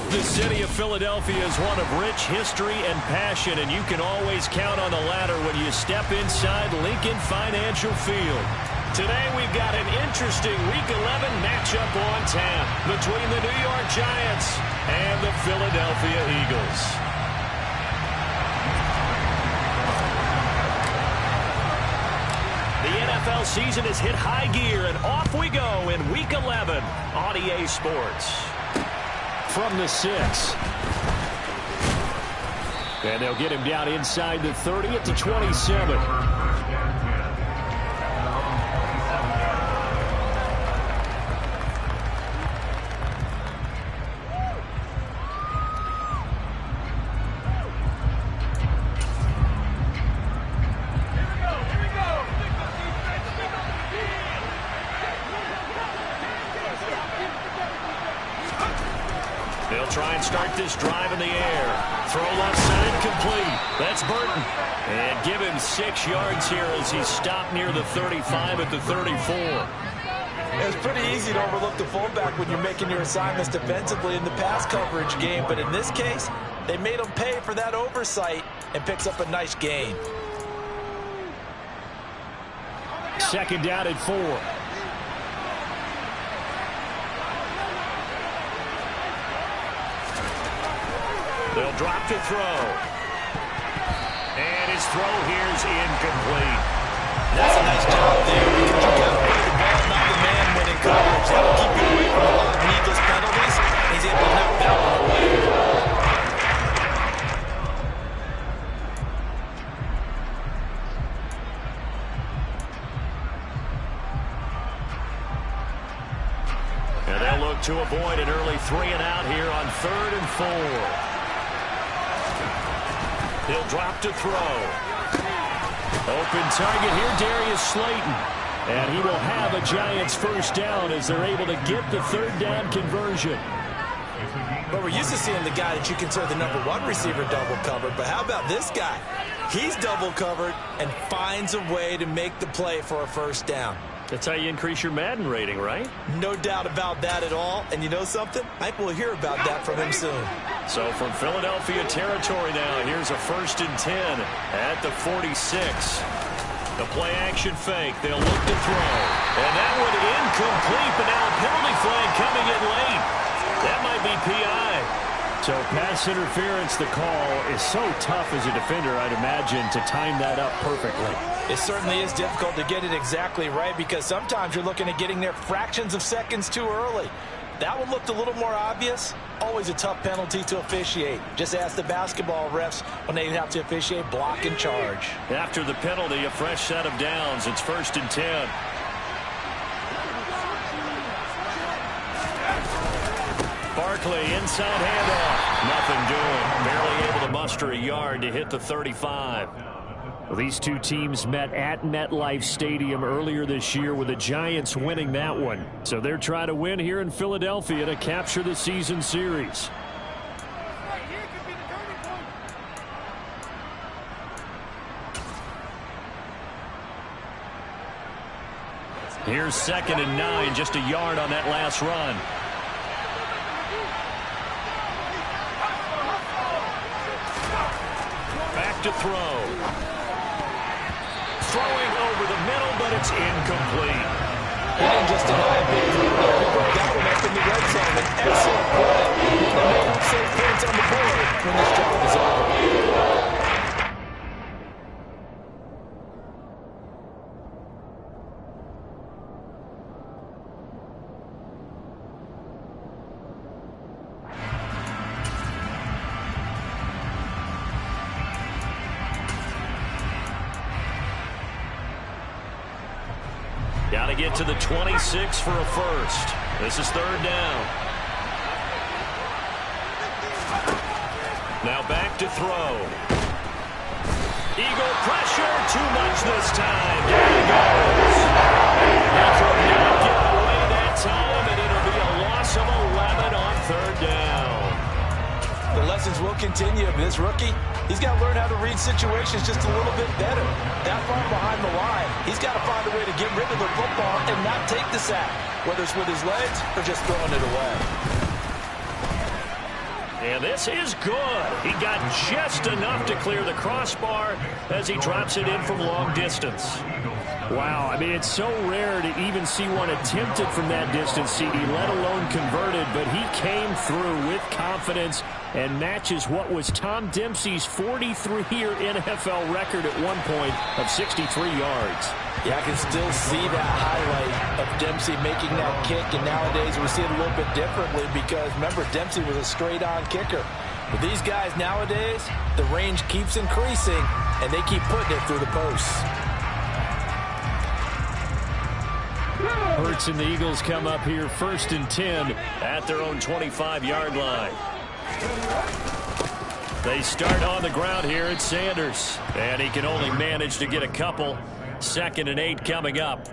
The city of Philadelphia is one of rich history and passion, and you can always count on the latter when you step inside Lincoln Financial Field. Today we've got an interesting Week 11 matchup on tap between the New York Giants and the Philadelphia Eagles. The NFL season has hit high gear, and off we go in Week 11 on EA Sports. From the 6. And they'll get him down inside the 30 at the 27. They'll try and start this drive in the air. Throw left side complete. That's Burton. And give him 6 yards here as he's stopped near the 35 at the 34. It's pretty easy to overlook the fullback when you're making your assignments defensively in the pass coverage game. But in this case, they made him pay for that oversight and picks up a nice gain. Second down at 4. They'll drop to throw. And his throw here is incomplete. That's a nice job there because you got to play the ball, not the man when in coverage. That will keep you away from a lot of needless penalties. He's able to knock that one away. And they'll look to avoid an early 3 and out here on 3rd and 4. He'll drop to throw. Open target here, Darius Slayton. And he will have a Giants first down as they're able to get the 3rd down conversion. But we're used to seeing the guy that you consider the #1 receiver double covered. But how about this guy? He's double covered and finds a way to make the play for a first down. That's how you increase your Madden rating, right? No doubt about that at all. And you know something? I think we'll hear about that from him soon. So from Philadelphia territory now, here's a 1st and 10 at the 46. The play action fake. They'll look to throw. And that one incomplete, but now a penalty flag coming in late. That might be PI. So pass interference, the call is so tough as a defender, I'd imagine, to time that up perfectly. It certainly is difficult to get it exactly right because sometimes you're looking at getting there fractions of seconds too early. That one looked a little more obvious. Always a tough penalty to officiate. Just ask the basketball refs when they have to officiate block and charge. After the penalty, a fresh set of downs. It's 1st and 10. Barkley, inside handoff. Nothing doing. Barely able to muster a yard to hit the 35. Well, these two teams met at MetLife Stadium earlier this year with the Giants winning that one. So they're trying to win here in Philadelphia to capture the season series. Here's 2nd and 9, just a yard on that last run. Back to throw. Throwing over the middle, but it's incomplete. He didn't just deny a big throw. He brought that one up in the red zone. An excellent play. They may have 6 points on the board when this drive is over. Got to get to the 26 for a first. This is 3rd down. Now back to throw. Eagle pressure, too much this time. There he goes. After not getting away that time, and it'll be a loss of 11 on 3rd down. The lessons will continue. This rookie, he's got to learn how to read situations just a little bit better. That far behind the line, he's got to find a way to get rid of the football and not take the sack, whether it's with his legs or just throwing it away. And this is good. He got just enough to clear the crossbar as he drops it in from long distance. Wow, I mean, it's so rare to even see one attempted from that distance, CD, let alone converted, but he came through with confidence and matches what was Tom Dempsey's 43-year NFL record at one point of 63 yards. Yeah, I can still see that highlight of Dempsey making that kick, and nowadays we see it a little bit differently because, remember, Dempsey was a straight-on kicker. But these guys nowadays, the range keeps increasing, and they keep putting it through the posts. Hurts and the Eagles come up here 1st and 10 at their own 25-yard line. They start on the ground here at Sanders, and he can only manage to get a couple. 2nd and 8 coming up.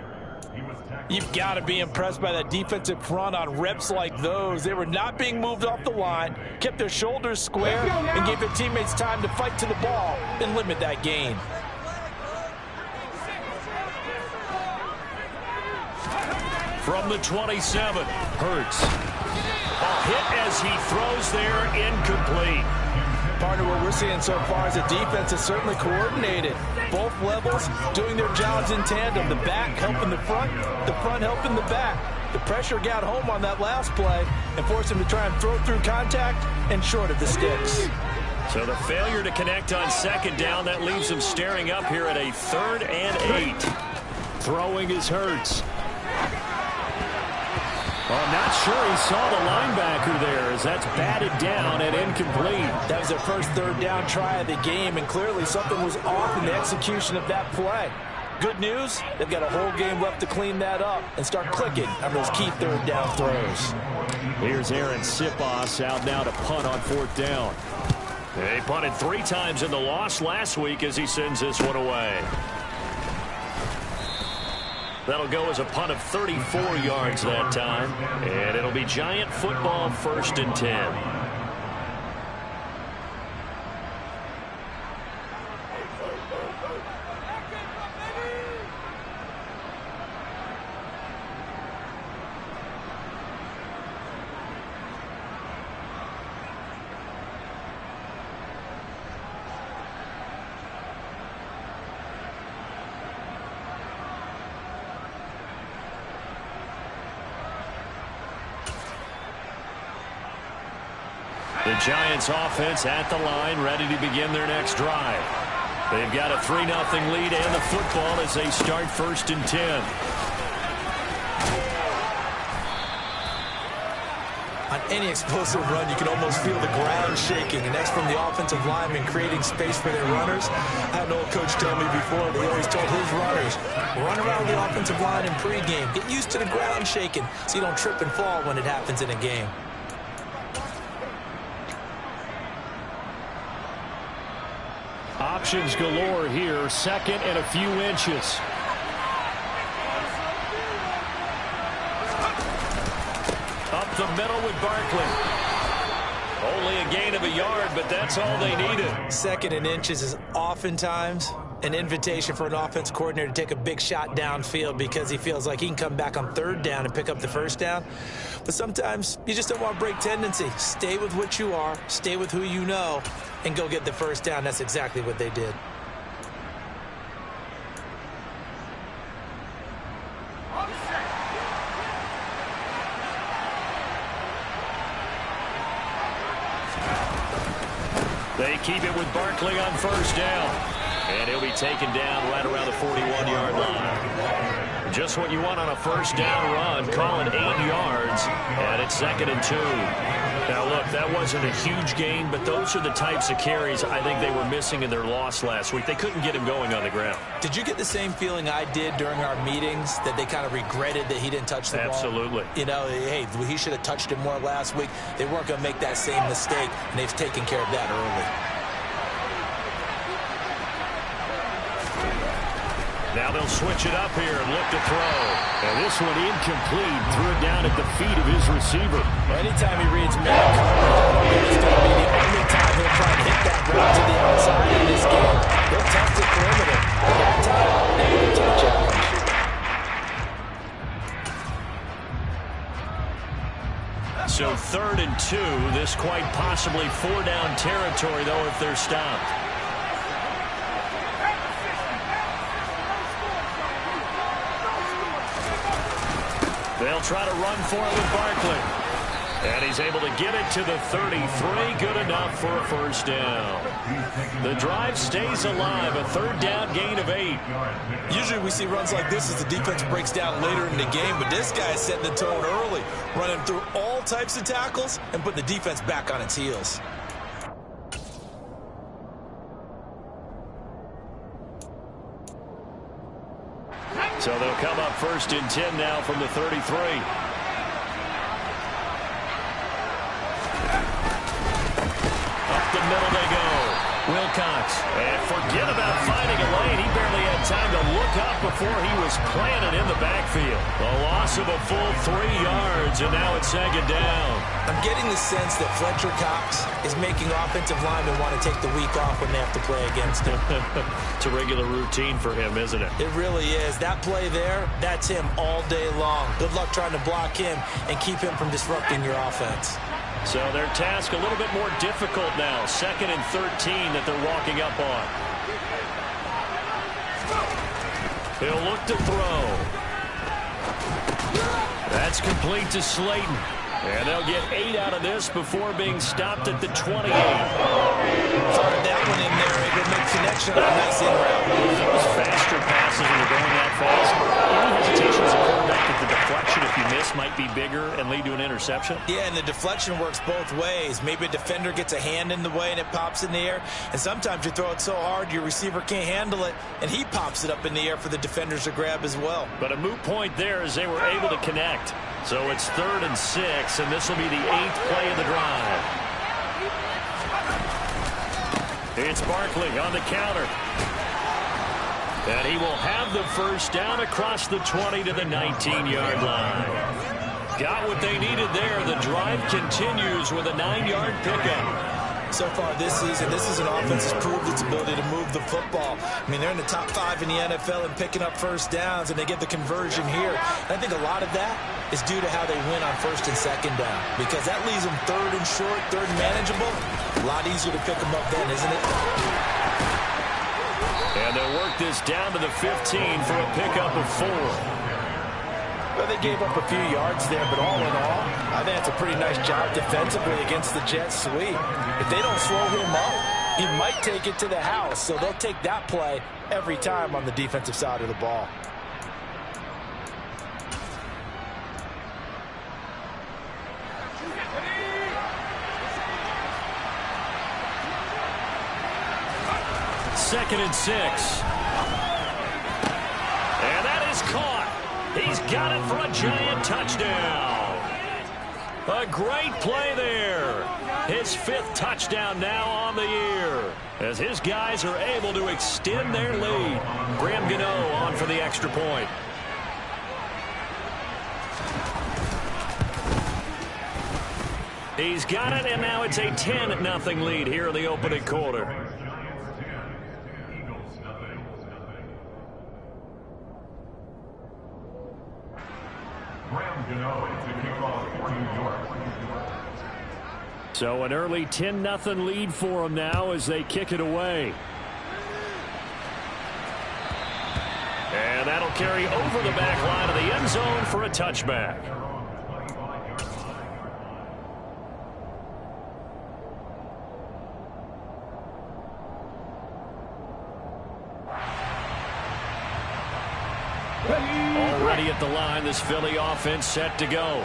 You've got to be impressed by that defensive front on reps like those. They were not being moved off the line, kept their shoulders square, and gave their teammates time to fight to the ball and limit that gain. From the 27, Hurts. A hit as he throws there, incomplete. Partner, what we're seeing so far is the defense is certainly coordinated. Both levels doing their jobs in tandem. The back helping the front helping the back. The pressure got home on that last play and forced him to try and throw through contact and short of the sticks. So the failure to connect on 2nd down, that leaves him staring up here at a 3rd and 8. Throwing is Hurts. Well, I'm not sure he saw the linebacker there as that's batted down and incomplete. That was their first 3rd down try of the game, and clearly something was off in the execution of that play. Good news, they've got a whole game left to clean that up and start clicking on those key 3rd down throws. Here's Aaron Sipos out now to punt on 4th down. They punted 3 times in the loss last week as he sends this one away. That'll go as a punt of 34 yards that time. And it'll be Giant football 1st and 10. The Giants offense at the line, ready to begin their next drive. They've got a 3-0 lead and the football as they start 1st and 10. On any explosive run, you can almost feel the ground shaking, and that's from the offensive linemen creating space for their runners. I had an old coach tell me before, they always told his runners, run around the offensive line in pregame. Get used to the ground shaking so you don't trip and fall when it happens in a game. Options galore here, 2nd and a few inches. Up the middle with Barkley. Only a gain of a yard, but that's all they needed. 2nd and inches is oftentimes an invitation for an offense coordinator to take a big shot downfield because he feels like he can come back on 3rd down and pick up the 1st down. But sometimes you just don't want to break tendency. Stay with what you are, stay with who you know, and go get the 1st down. That's exactly what they did. They keep it with Barkley on 1st down. And he'll be taken down right around the 41-yard line. Just what you want on a 1st down run. Call it 8 yards. And it's 2nd and 2. Now, look, that wasn't a huge gain, but those are the types of carries I think they were missing in their loss last week. They couldn't get him going on the ground. Did you get the same feeling I did during our meetings, that they kind of regretted that he didn't touch the ball? Absolutely. You know, hey, he should have touched it more last week. They weren't going to make that same mistake, and they've taken care of that early. Now they'll switch it up here and look to throw. And this one incomplete. Threw it down at the feet of his receiver. Anytime he reads man coverage, it's going to be the only time he'll try to hit that route to the outside in this game. He'll test the perimeter. But that time, they went to the challenge. So 3rd and 2. This quite possibly 4-down territory, though, if they're stopped. They'll try to run for it with Barkley. And he's able to get it to the 33. Good enough for a first down. The drive stays alive. A 3rd down gain of 8. Usually we see runs like this as the defense breaks down later in the game, but this guy is setting the tone early, running through all types of tackles and putting the defense back on its heels. So they'll come up 1st and 10 now from the 33. The middle they go. Wilcox. And forget about finding a lane. He barely had time to look up before he was planted in the backfield. A loss of a full 3 yards, and now it's 2nd down. I'm getting the sense that Fletcher Cox is making offensive linemen want to take the week off when they have to play against him. It's a regular routine for him, isn't it? It really is. That play there, that's him all day long. Good luck trying to block him and keep him from disrupting your offense. So their task a little bit more difficult now. 2nd and 13 that they're walking up on. He'll look to throw. That's complete to Slayton. And they'll get 8 out of this before being stopped at the 28. Fired that one in there, able to make connection on a nice in route. Those faster passes when you're going that fast. Any hesitation as a quarterback that the deflection, if you miss, might be bigger and lead to an interception? Yeah, and the deflection works both ways. Maybe a defender gets a hand in the way and it pops in the air. And sometimes you throw it so hard your receiver can't handle it, and he pops it up in the air for the defenders to grab as well. But a moot point there as they were able to connect. So it's 3rd and 6, and this will be the 8th play of the drive. It's Barkley on the counter. And he will have the first down across the 20 to the 19-yard line. Got what they needed there. The drive continues with a 9-yard pickup. So far this season, this is an offense that's proved its ability to move the football. I mean, they're in the top 5 in the NFL in picking up first downs, and they get the conversion here. And I think a lot of that is due to how they win on 1st and 2nd down, because that leaves them 3rd and short, 3rd and manageable. A lot easier to pick them up then, isn't it? And they'll work this down to the 15 for a pickup of 4. Well, they gave up a few yards there, but all in all, I think that's a pretty nice job defensively against the Jets sweep. If they don't slow him up, he might take it to the house, so they'll take that play every time on the defensive side of the ball. Second and 6. And that is caught. He's got it for a giant touchdown. A great play there. His 5th touchdown now on the year, as his guys are able to extend their lead. Graham Gano on for the extra point. He's got it, and now it's a 10-0 lead here in the opening quarter. So an early 10-0 lead for them now as they kick it away. And that'll carry over the back line of the end zone for a touchback. Already at the line, this Philly offense set to go.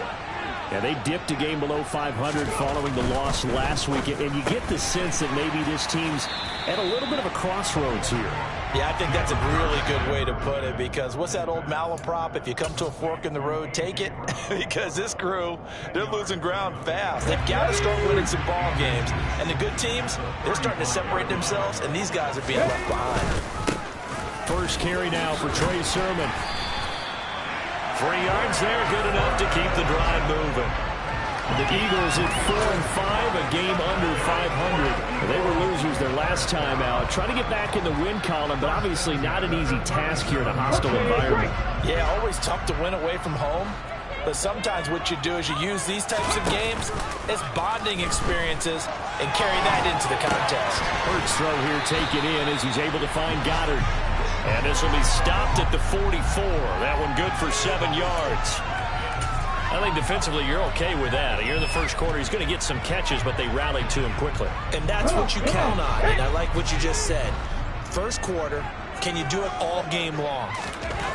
Yeah, they dipped a game below 500 following the loss last week, and you get the sense that maybe this team's at a little bit of a crossroads here. Yeah, I think that's a really good way to put it, because what's that old malaprop? If you come to a fork in the road, take it. Because this crew, they're losing ground fast. They've got to start winning some ball games. And the good teams, they're starting to separate themselves, and these guys are being left behind. First carry now for Trey Sermon. 3 yards there, good enough to keep the drive moving. The Eagles at 4-5, a game under 500. They were losers their last time out. Trying to get back in the win column, but obviously not an easy task here in a hostile environment. Yeah, always tough to win away from home. But sometimes what you do is you use these types of games as bonding experiences and carry that into the contest. Hurts throw here taken in as he's able to find Goddard. And this will be stopped at the 44. That one good for 7 yards. I think defensively you're okay with that. Here in the first quarter, he's going to get some catches, but they rallied to him quickly. And that's what you count on, and I like what you just said. First quarter, can you do it all game long?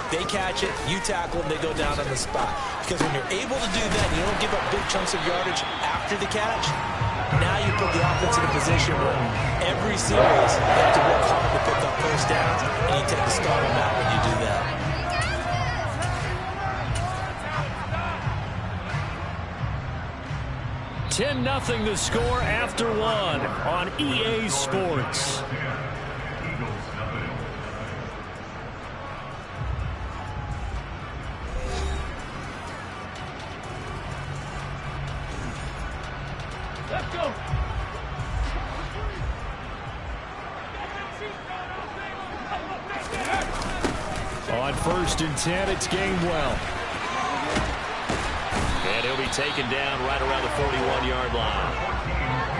They catch it, you tackle them, they go down on the spot. Because when you're able to do that, and you don't give up big chunks of yardage after the catch, now you put the offense in a position where every series you have to work hard to pick up first downs, and you take the start on that when you do that. 10-0 the score after one on EA Sports. Let's go. On 1st and 10, it's Gainwell. And he'll be taken down right around the 41-yard line.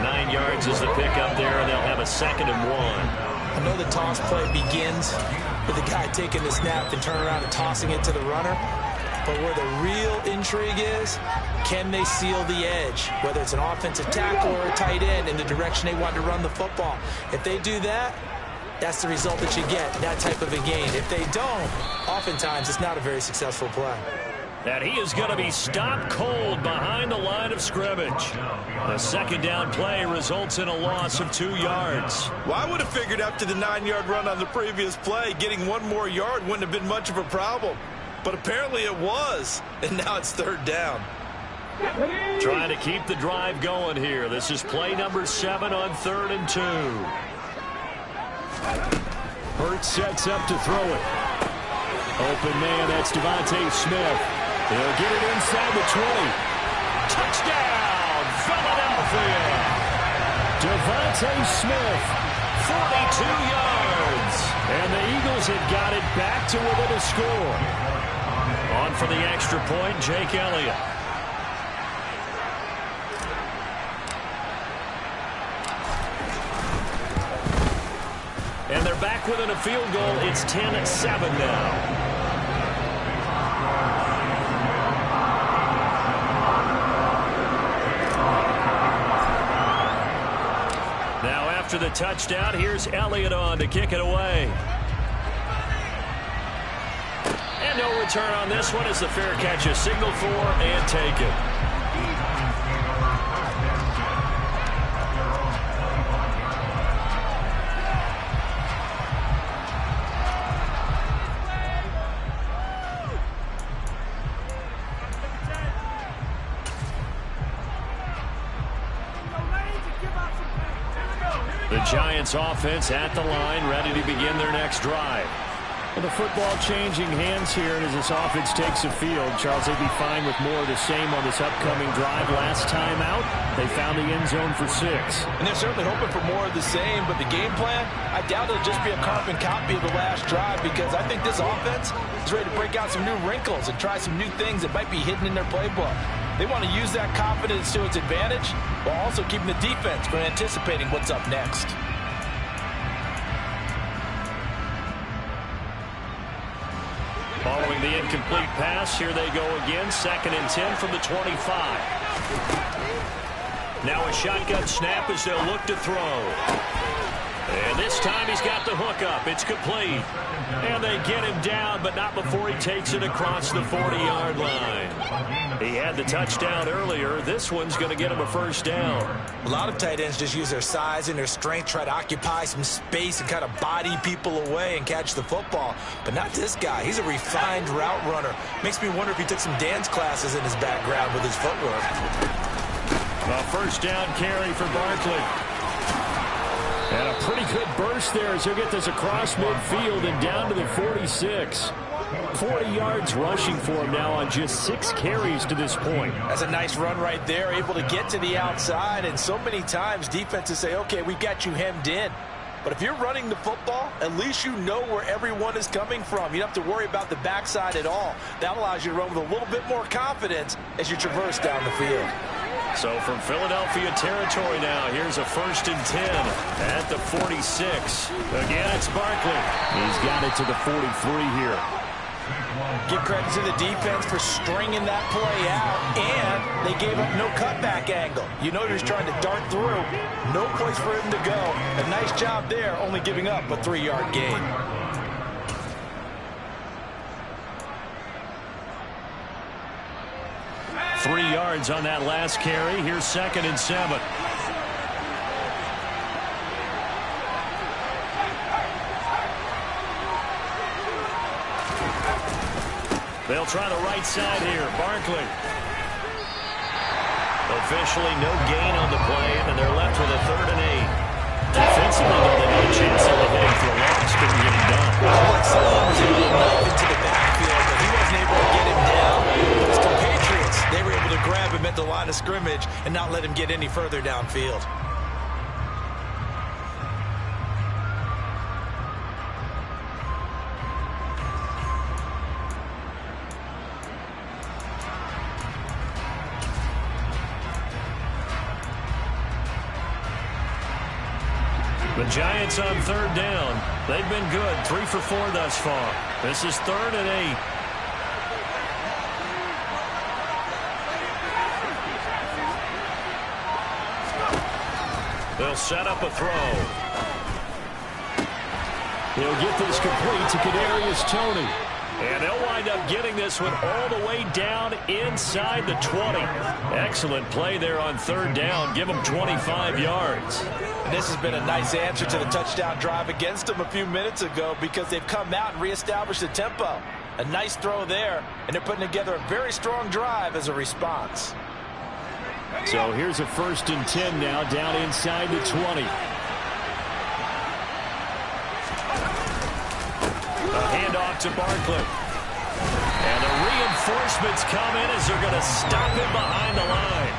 9 yards is the pickup there, and they'll have a 2nd and 1. I know the toss play begins with the guy taking the snap and turning around and tossing it to the runner. But where the real intrigue is, can they seal the edge? Whether it's an offensive tackle or a tight end in the direction they want to run the football. If they do that, that's the result that you get, that type of a gain. If they don't, oftentimes it's not a very successful play. And he is going to be stopped cold behind the line of scrimmage. The 2nd down play results in a loss of 2 yards. Well, I would have figured after the 9-yard run on the previous play, getting 1 more yard wouldn't have been much of a problem. But apparently it was, and now it's 3rd down. Trying to keep the drive going here. This is play number 7 on 3rd and 2. Hurts sets up to throw it. Open man, that's Devontae Smith. He'll get it inside the 20. Touchdown, Philadelphia. Devontae Smith, 42 yards. And the Eagles have got it back to within a score. On for the extra point, Jake Elliott. And they're back within a field goal. It's 10-7 now. Now after the touchdown, here's Elliott on to kick it away. And no return on this one as the fair catch is signaled for and taken. The Giants offense at the line, ready to begin their next drive. Well, the football changing hands here, and as this offense takes the field, Charles, they'd be fine with more of the same on this upcoming drive. Last time out, they found the end zone for 6. And they're certainly hoping for more of the same, but the game plan, I doubt it'll just be a carbon copy of the last drive, because I think this offense is ready to break out some new wrinkles and try some new things that might be hidden in their playbook. They want to use that confidence to its advantage while also keeping the defense from anticipating what's up next. Following the incomplete pass, here they go again. 2nd and 10 from the 25. Now a shotgun snap as they'll look to throw. And this time he's got the hook up. It's complete. And they get him down, but not before he takes it across the 40-yard line. He had the touchdown earlier. This one's going to get him a 1st down. A lot of tight ends just use their size and their strength, try to occupy some space and kind of body people away and catch the football. But not this guy. He's a refined route runner. Makes me wonder if he took some dance classes in his background with his footwork. A 1st down carry for Barkley. And a pretty good burst there as he'll get this across midfield and down to the 46. 40 yards rushing for him now on just 6 carries to this point. That's a nice run right there, able to get to the outside. And so many times defenses say, okay, we got you hemmed in. But if you're running the football, at least you know where everyone is coming from. You don't have to worry about the backside at all. That allows you to run with a little bit more confidence as you traverse down the field. So from Philadelphia territory now, here's a 1st and 10 at the 46. Again, it's Barkley. He's got it to the 43 here. Give credit to the defense for stringing that play out, and they gave up no cutback angle. You know he's trying to dart through. No place for him to go. A nice job there, only giving up a 3-yard gain. Three yards on that last carry. Here's 2nd and 7. They'll try the right side here. Barkley. Officially no gain on the play, and they're left with a 3rd and 8. Defensively, though, they had a chance of hitting for a loss. Couldn't get it done. Alex Sloan was able to knife into the backfield, but he wasn't able to get him down. But his compatriots, they were able to grab him at the line of scrimmage and not let him get any further downfield. The Giants on 3rd down. They've been good. 3 for 4 thus far. This is 3rd and 8. They'll set up a throw. He'll get this complete to Kadarius Toney. And they'll wind up getting this one all the way down inside the 20. Excellent play there on 3rd down. Give them 25 yards. And this has been a nice answer to the touchdown drive against them a few minutes ago because they've come out and reestablished the tempo. A nice throw there, and they're putting together a very strong drive as a response. So here's a 1st and 10 now down inside the 20. A handoff to Barkley. And the reinforcements come in as they're going to stop him behind the line.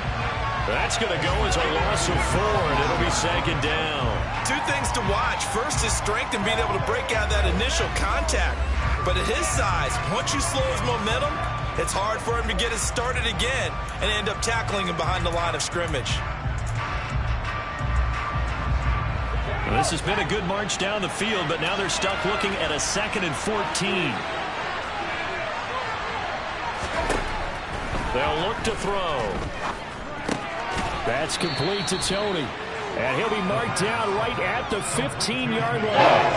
That's going to go as a loss of 4, and it'll be 2nd down. 2 things to watch. First, his strength in being able to break out that initial contact. But at his size, once you slow his momentum, it's hard for him to get it started again and end up tackling him behind the line of scrimmage. Well, this has been a good march down the field, but now they're stuck looking at a 2nd and 14. They'll look to throw. That's complete to Toney. And he'll be marked down right at the 15-yard line.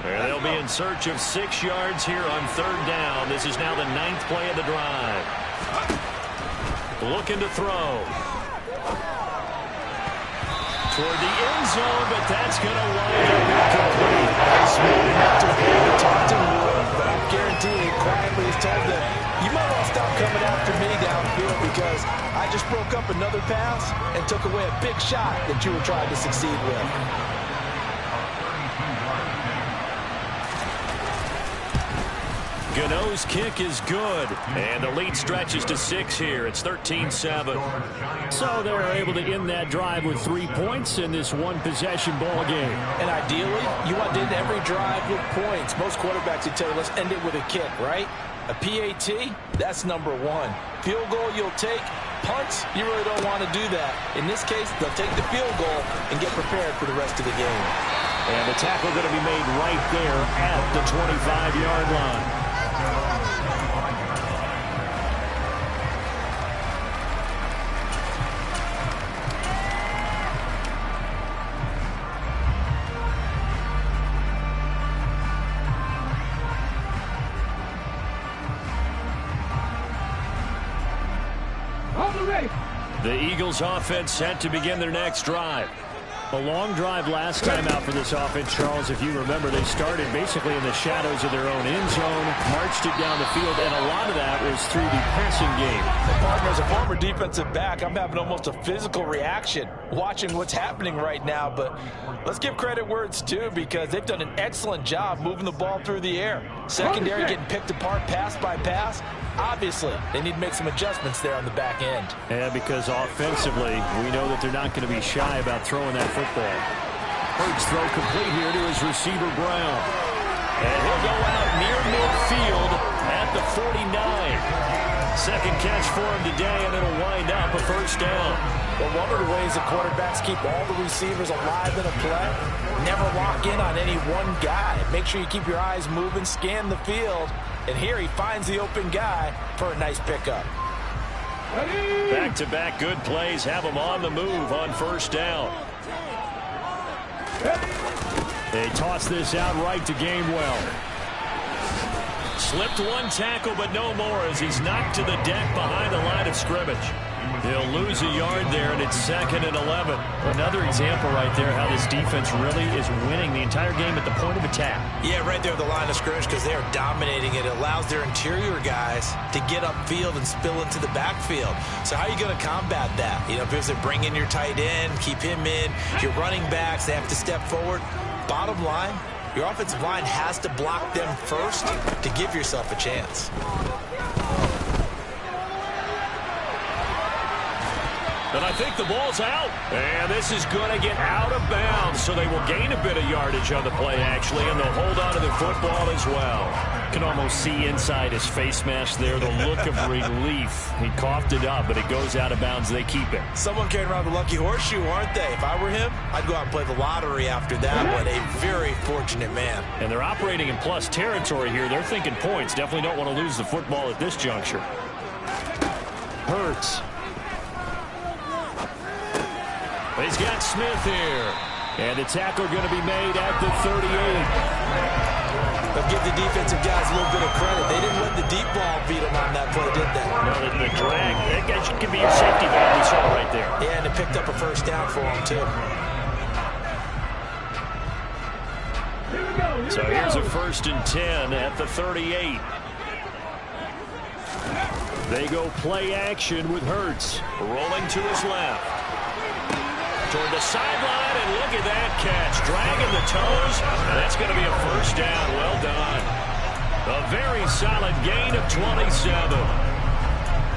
They'll be in search of 6 yards here on 3rd down. This is now the 9th play of the drive. Looking to throw. Toward the end zone, but that's going to wind up incomplete. Smart enough to be able to talk to him, but I'm guaranteeing quietly has told them, you might want to stop coming after me downfield because I just broke up another pass and took away a big shot that you were trying to succeed with. Gano's kick is good, and the lead stretches to 6 here. It's 13-7. So they're able to end that drive with 3 points in this one-possession ball game. And ideally, you want to end every drive with points. Most quarterbacks would tell you, let's end it with a kick, right? A PAT, that's number 1. Field goal you'll take. Punts, you really don't want to do that. In this case, they'll take the field goal and get prepared for the rest of the game. And the tackle going to be made right there at the 25-yard line. The Eagles offense set to begin their next drive. A long drive last time out for this offense, Charles. If you remember, they started basically in the shadows of their own end zone, marched it down the field, and a lot of that was through the passing game. Partner, as a former defensive back, I'm having almost a physical reaction watching what's happening right now. But let's give credit where it's due, because they've done an excellent job moving the ball through the air. Secondary getting picked apart pass by pass. Obviously, they need to make some adjustments there on the back end. Yeah, because offensively, we know that they're not going to be shy about throwing that football. Hurts throw complete here to his receiver, Brown. And he'll go out near midfield at the 49. Second catch for him today, and it'll wind up a first down. But one of the ways that quarterbacks keep all the receivers alive in a play, never lock in on any one guy. Make sure you keep your eyes moving, scan the field. And here he finds the open guy for a nice pickup. Back-to-back good plays have him on the move on first down. They toss this out right to Gainwell. Slipped one tackle, but no more as he's knocked to the deck behind the line of scrimmage. He'll lose a yard there, and it's 2nd and 11. Another example right there how this defense really is winning the entire game at the point of attack. Yeah, right there at the line of scrimmage, because they are dominating it. It allows their interior guys to get upfield and spill into the backfield. So how are you going to combat that? You know, if it's bring in your tight end, keep him in, your running backs, they have to step forward. Bottom line, your offensive line has to block them first to give yourself a chance. And I think the ball's out. And this is going to get out of bounds, so they will gain a bit of yardage on the play, actually, and they'll hold on to the football as well. You can almost see inside his face mask there the look of relief. He coughed it up, but it goes out of bounds. They keep it. Someone carrying around the lucky horseshoe, aren't they? If I were him, I'd go out and play the lottery after that one. A very fortunate man. And they're operating in plus territory here. They're thinking points. Definitely don't want to lose the football at this juncture. Hurts. He's got Smith here. And the tackle going to be made at the 38. They'll give the defensive guys a little bit of credit. They didn't let the deep ball beat them on that play, did they? No, the drag. That guy could be your safety valve we saw right there. Yeah, and it picked up a first down for them, too. So here's a 1st and 10 at the 38. They go play action with Hurts. Rolling to his left. Toward the sideline, and look at that catch. Dragging the toes, and that's going to be a first down. Well done. A very solid gain of 27.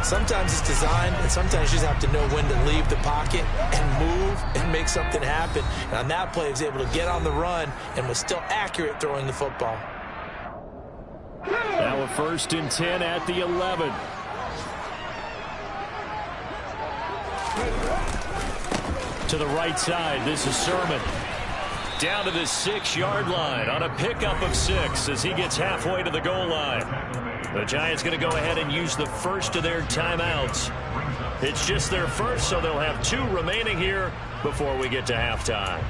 Sometimes it's designed, and sometimes you just have to know when to leave the pocket and move and make something happen. And on that play, he was able to get on the run and was still accurate throwing the football. Now a 1st and 10 at the 11. To the right side, this is Sermon. Down to the 6-yard line on a pickup of 6 as he gets halfway to the goal line. The Giants going to go ahead and use the first of their timeouts. It's just their first, so they'll have 2 remaining here before we get to halftime.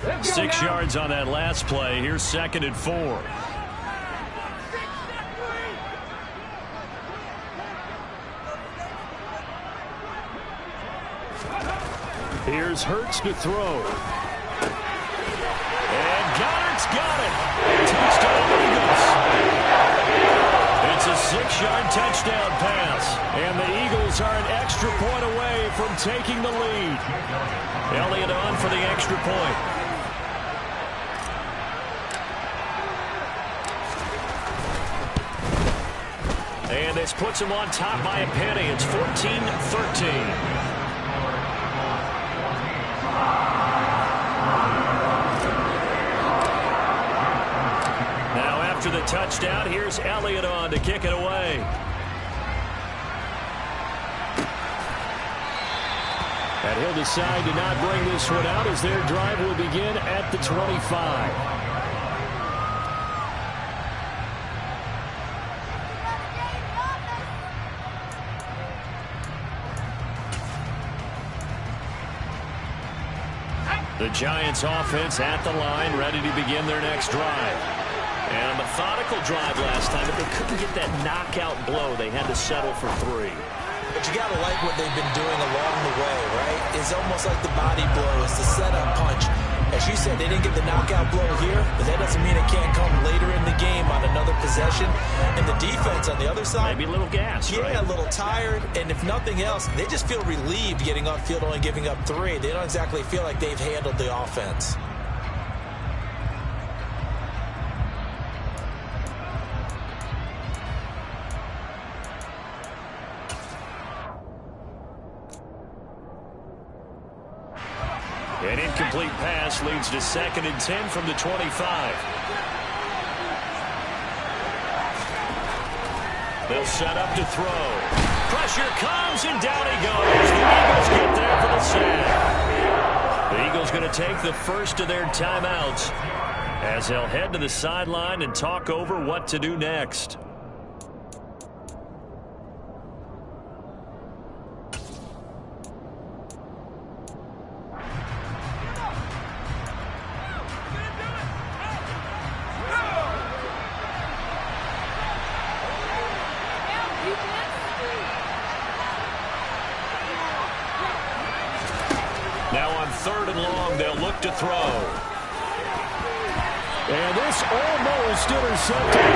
Let's go, 6 yards on that last play. Here's 2nd and 4. Here's Hurts to throw. And Goddard's got it. Touchdown Eagles. It's a 6-yard touchdown pass. And the Eagles are an extra point away from taking the lead. Elliott on for the extra point. And this puts him on top by a penny. It's 14-13. Now after the touchdown, here's Elliott on to kick it away. And he'll decide to not bring this one out as their drive will begin at the 25. The Giants offense at the line, ready to begin their next drive. And a methodical drive last time, but they couldn't get that knockout blow. They had to settle for 3. But you got to like what they've been doing along the way, right? It's almost like the body blow. It's the setup punch. As you said, they didn't get the knockout blow here, but that doesn't mean it can't come later in the game on another possession. And the defense on the other side, maybe a little gas, yeah, right? a little tired. And if nothing else, they just feel relieved getting upfield, only giving up 3. They don't exactly feel like they've handled the offense. An incomplete pass leads to 2nd and 10 from the 25. They'll set up to throw. Pressure comes, and down he goes. The Eagles get there for the sack. The Eagles going to take the first of their timeouts as they'll head to the sideline and talk over what to do next. Now on 3rd and long, they'll look to throw. And this almost intercepted.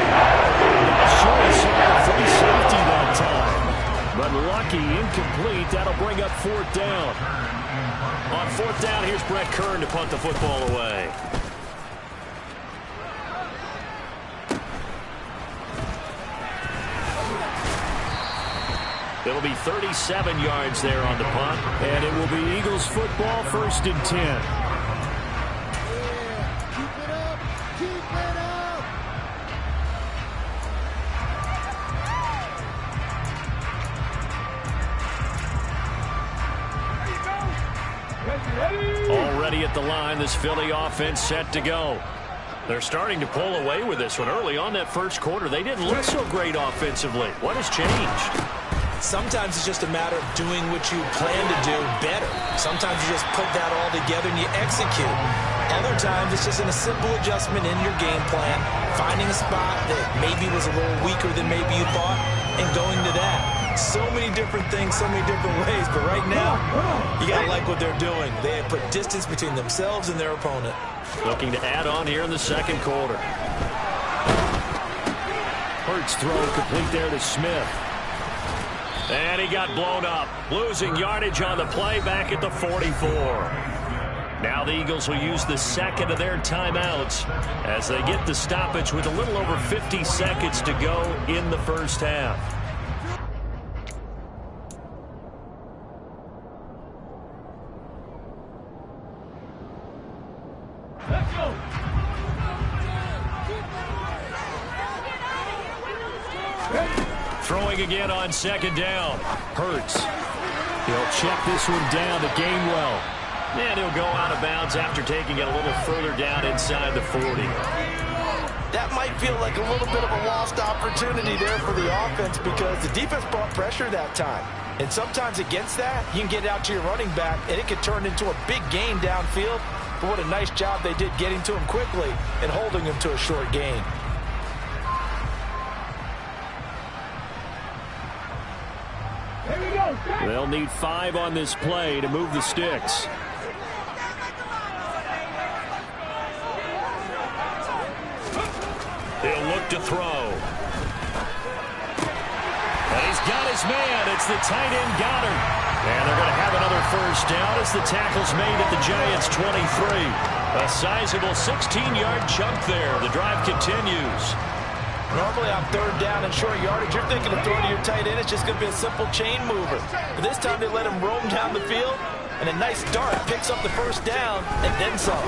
Short side, free safety that time. But lucky, incomplete. That'll bring up 4th down. On 4th down, here's Brett Kern to punt the football away. It'll be 37 yards there on the punt. And it will be Eagles football, 1st and 10. Keep it up. Keep it up. Already at the line, this Philly offense set to go. They're starting to pull away with this one. Early on that first quarter, they didn't look so great offensively. What has changed? Sometimes it's just a matter of doing what you plan to do better. Sometimes you just put that all together and you execute. Other times it's just a simple adjustment in your game plan, finding a spot that maybe was a little weaker than maybe you thought, and going to that. So many different things, so many different ways, but right now, you got to like what they're doing. They have put distance between themselves and their opponent. Looking to add on here in the second quarter. Hurts throw complete there to Smith. And he got blown up, losing yardage on the play back at the 44. Now the Eagles will use the second of their timeouts as they get the stoppage with a little over 50 seconds to go in the first half. Let's go. Throwing again on 2nd down. Hurts. He'll check this one down to Gainwell. And he'll go out of bounds after taking it a little further down inside the 40. That might feel like a little bit of a lost opportunity there for the offense because the defense brought pressure that time. And sometimes against that, you can get out to your running back, and it could turn into a big gain downfield. But what a nice job they did getting to him quickly and holding him to a short gain. They'll need 5 on this play to move the sticks. He'll look to throw. And he's got his man. It's the tight end Goddard. And they're going to have another first down as the tackle's made at the Giants' 23. A sizable 16-yard chunk there. The drive continues. Normally on 3rd down and short yardage, you're thinking of throwing to your tight end. It's just going to be a simple chain mover. But this time they let him roam down the field, and a nice dart picks up the first down and then some.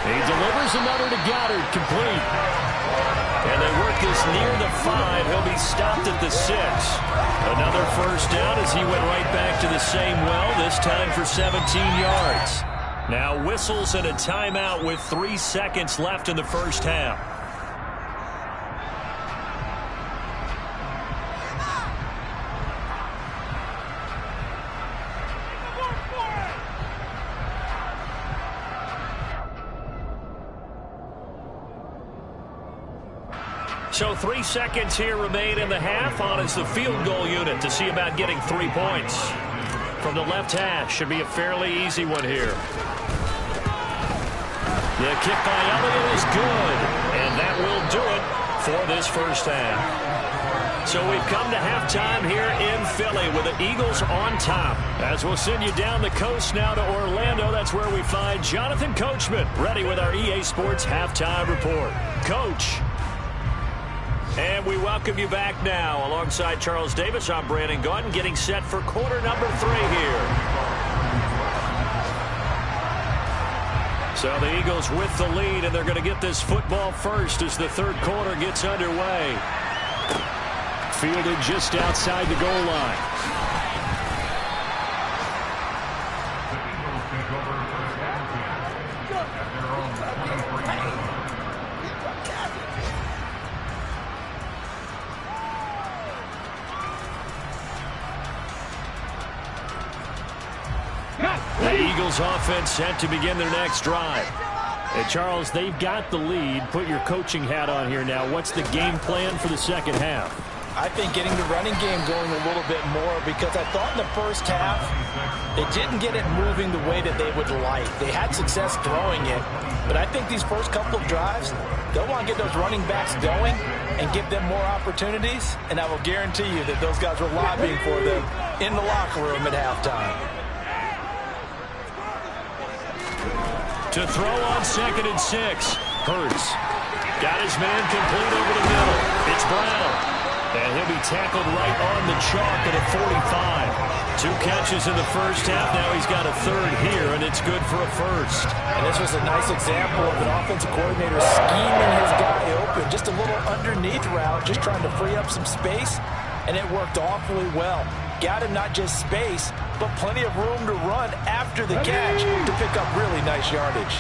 He delivers another to Goddard, complete. And they work this near the 5. He'll be stopped at the 6. Another first down as he went right back to the same well, this time for 17 yards. Now whistles and a timeout with 3 seconds left in the first half. So 3 seconds here remain in the half. On is the field goal unit to see about getting 3 points. From the left hash, should be a fairly easy one here. The kick by Elliott is good, and that will do it for this first half. So we've come to halftime here in Philly with the Eagles on top. As we'll send you down the coast now to Orlando, that's where we find Jonathan Coachman ready with our EA Sports halftime report. Coach. And we welcome you back now. Alongside Charles Davis, I'm Brandon Gaudin, getting set for quarter number 3 here. So the Eagles with the lead, and they're going to get this football first as the third quarter gets underway. Fielded just outside the goal line. The Eagles offense set to begin their next drive. And Charles, they've got the lead. Put your coaching hat on here now. What's the game plan for the second half? I think getting the running game going a little bit more, because I thought in the first half they didn't get it moving the way that they would like. They had success throwing it, but I think these first couple of drives, they'll want to get those running backs going and give them more opportunities, and I will guarantee you that those guys were lobbying for them in the locker room at halftime. To throw on 2nd and 6. Hurts. Got his man complete over the middle. It's Brown. And he'll be tackled right on the chalk at a 45. 2 catches in the first half. Now he's got a third here, and it's good for a first. And this was a nice example of an offensive coordinator scheming his guy open. Just a little underneath route, just trying to free up some space, and it worked awfully well. Got him not just space, but plenty of room to run after the catch to pick up really nice yardage.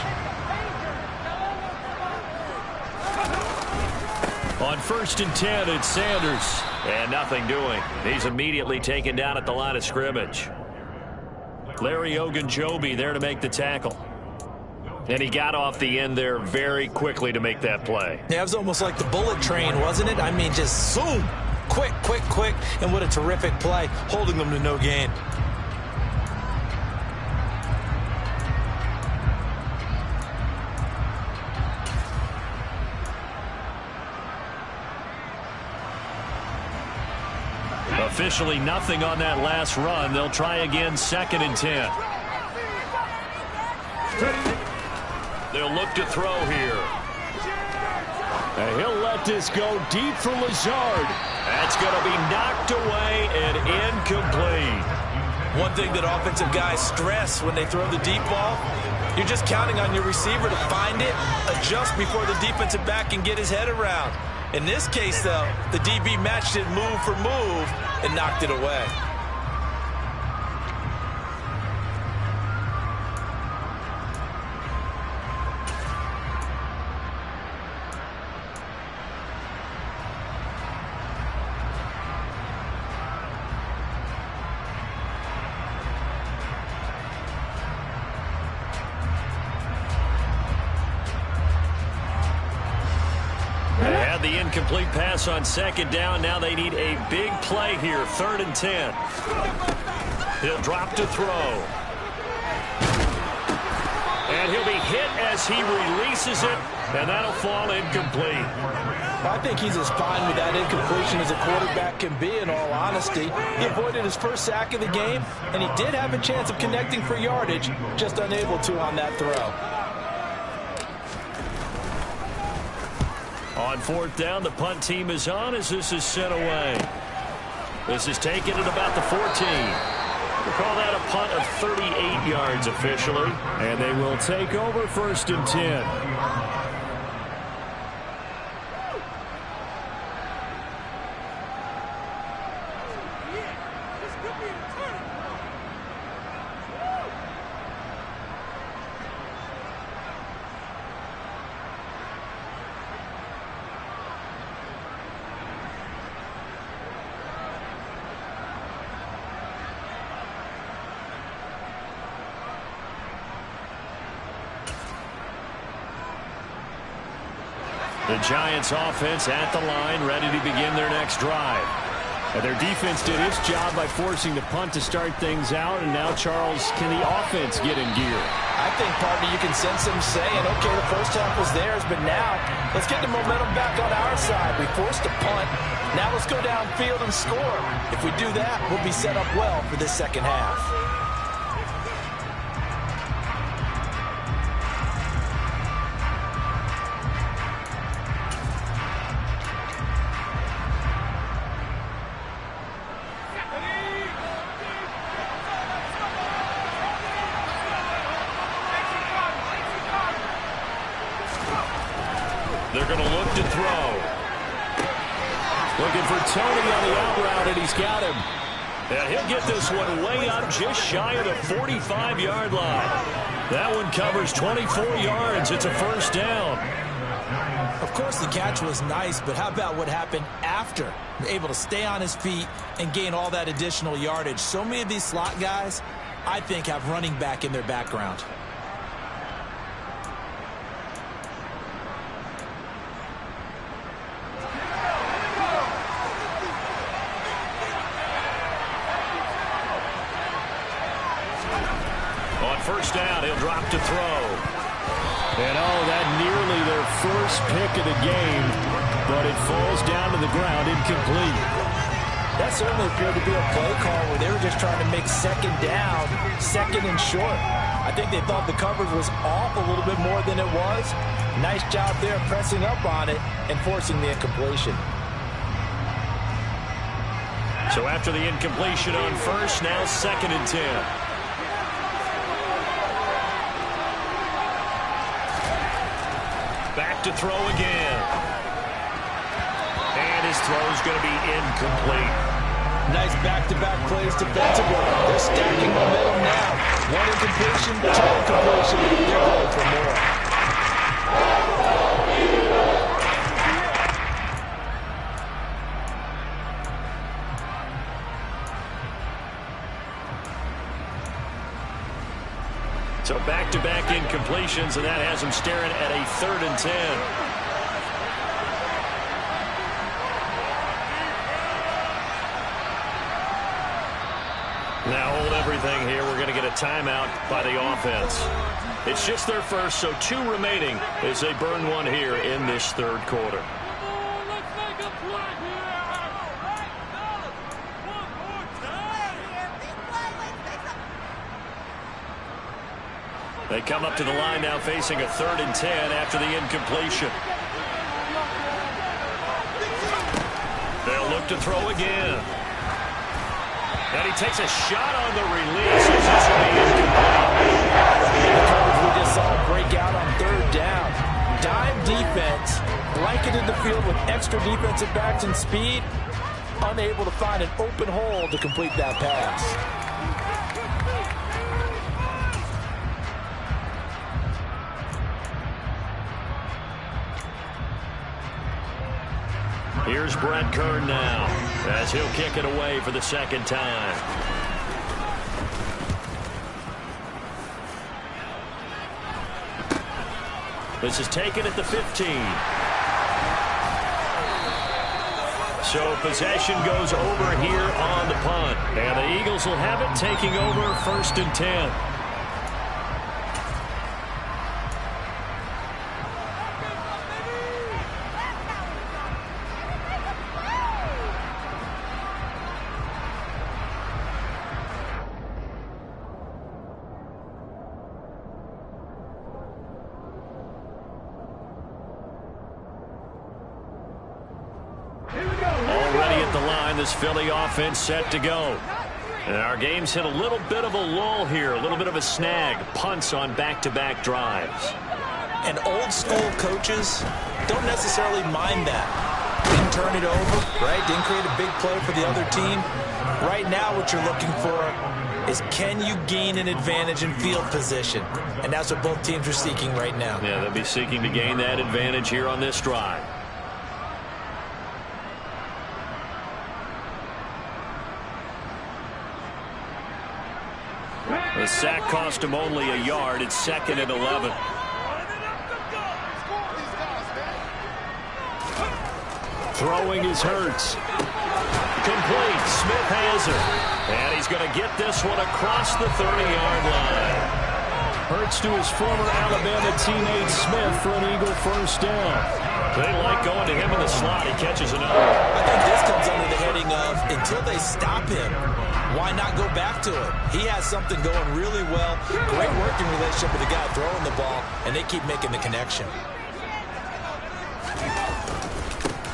On 1st and 10, it's Sanders. And nothing doing. He's immediately taken down at the line of scrimmage. Larry Ogunjobi there to make the tackle. And he got off the end there very quickly to make that play. Yeah, it was almost like the bullet train, wasn't it? I mean, just zoom. Quick, quick, quick. And what a terrific play, holding them to no gain. Officially nothing on that last run. They'll try again 2nd and 10. They'll look to throw here. And he'll let this go deep for Lazard. That's going to be knocked away and incomplete. One thing that offensive guys stress when they throw the deep ball, you're just counting on your receiver to find it, adjust before the defensive back can get his head around. In this case, though, the DB matched it move for move and knocked it away. The incomplete pass on 2nd down. Now they need a big play here. 3rd and 10. He'll drop to throw. And he'll be hit as he releases it, and that'll fall incomplete. I think he's as fine with that incompletion as a quarterback can be, in all honesty. He avoided his first sack of the game, and he did have a chance of connecting for yardage, just unable to on that throw. On 4th down, the punt team is on as this is sent away. This is taken at about the 14. We'll call that a punt of 38 yards officially. And they will take over 1st and 10. The Giants offense at the line, ready to begin their next drive. And their defense did its job by forcing the punt to start things out. And now, Charles, can the offense get in gear? I think, partner, you can sense them saying, okay, the first half was theirs, but now let's get the momentum back on our side. We forced a punt. Now let's go downfield and score. If we do that, we'll be set up well for this second half. They're going to look to throw. Looking for Tony on the out route, and he's got him. And he'll get this one way up just shy of the 45-yard line. That one covers 24 yards. It's a first down. Of course, the catch was nice, but how about what happened after? Able to stay on his feet and gain all that additional yardage. So many of these slot guys, I think, have running back in their background. First down, he'll drop to throw. And that nearly their first pick of the game, but it falls down to the ground incomplete. That certainly appeared to be a play call where they were just trying to make second down, second and short. I think they thought the coverage was off a little bit more than it was. Nice job there pressing up on it and forcing the incompletion. So after the incompletion on first, now 2nd and 10. Back to throw again. And his throw's going to be incomplete. Nice back-to-back plays defensively. They're stacking momentum now. One incompletion, two incompletion. They're going for more. So back-to-back incompletions, and that has him staring at a 3rd and 10. Now hold everything here. We're going to get a timeout by the offense. It's just their first, so 2 remaining as they burn one here in this 3rd quarter. They come up to the line now facing a 3rd and 10 after the incompletion. They'll look to throw again. And he takes a shot on the release. This will be incomplete. The coverage we just saw break out on 3rd down. Dime defense, blanketed the field with extra defensive backs and speed, unable to find an open hole to complete that pass. Here's Brett Kern now as he'll kick it away for the 2nd time. This is taken at the 15. So possession goes over here on the punt. And the Eagles will have it, taking over 1st and 10. This Philly offense set to go. And our game's hit a little bit of a lull here, a little bit of a snag. Punts on back-to-back drives. And old school coaches don't necessarily mind that. Didn't turn it over, right? Didn't create a big play for the other team. Right now what you're looking for is, can you gain an advantage in field position? And that's what both teams are seeking right now. Yeah, they'll be seeking to gain that advantage here on this drive. The sack cost him only a yard. It's 2nd and 11. Throwing is Hurts. Complete. Smith has it. And he's going to get this one across the 30-yard line. Hurts to his former Alabama teammate Smith for an Eagle first down. They like going to him in the slot. He catches another. I think this comes under the heading of until they stop him, why not go back to him? He has something going really well. Great working relationship with the guy throwing the ball, and they keep making the connection.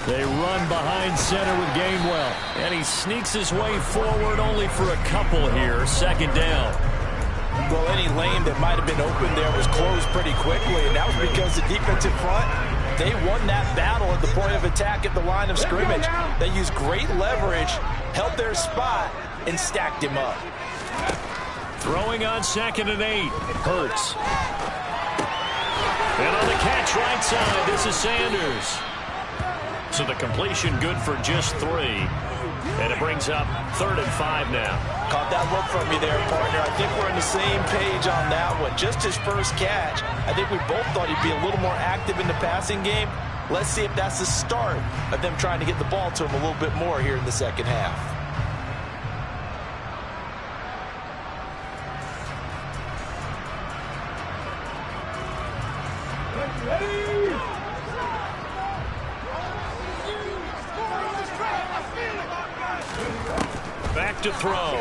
They run behind center with Gainwell. And he sneaks his way forward only for a couple here. Second down. Well, any lane that might have been open there was closed pretty quickly, and that was because the defensive front, they won that battle at the point of attack at the line of scrimmage. They used great leverage, held their spot, and stacked him up. Throwing on 2nd and 8. Hurts. And on the catch right side, this is Sanders. So the completion good for just 3. And it brings up 3rd and 5 now. Caught that look from you there, partner. I think we're on the same page on that one. Just his first catch. I think we both thought he'd be a little more active in the passing game. Let's see if that's the start of them trying to get the ball to him a little bit more here in the second half. Back to throw.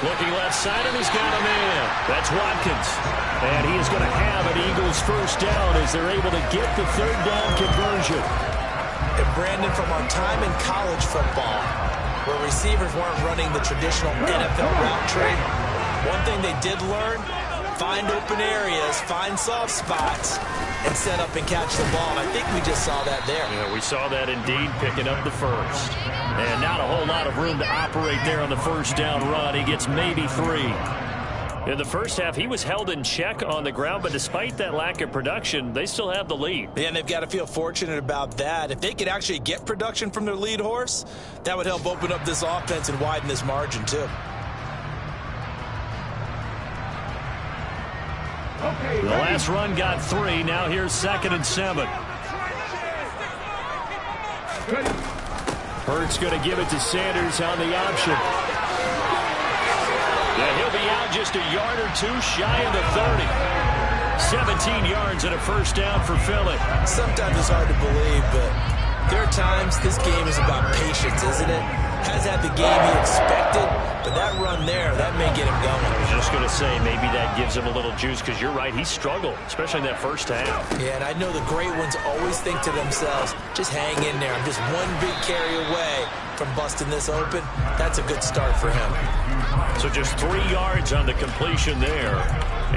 Looking left side, and he's got a man. That's Watkins. And he is going to have an Eagles first down as they're able to get the 3rd down conversion. And Brandon, from our time in college football, where receivers weren't running the traditional NFL route tree, one thing they did learn, find open areas, find soft spots, and set up and catch the ball. And I think we just saw that there. Yeah, we saw that indeed, picking up the first. And not a whole lot of room to operate there on the first down run. He gets maybe 3. In the first half, he was held in check on the ground, but despite that lack of production, they still have the lead. Yeah, and they've got to feel fortunate about that. If they could actually get production from their lead horse, that would help open up this offense and widen this margin, too. The last run got 3. Now here's 2nd and 7. Hurts going to give it to Sanders on the option. Yeah, he'll be out just a yard or 2 shy of the 30. 17 yards and a first down for Philly. Sometimes it's hard to believe, but there are times this game is about patience, isn't it? Has had the game he expected, but that run there, that may get him going. I was just going to say, maybe that gives him a little juice, because you're right, he struggled, especially in that first half. Yeah, and I know the great ones always think to themselves, just hang in there. I'm just one big carry away from busting this open. That's a good start for him. So just 3 yards on the completion there,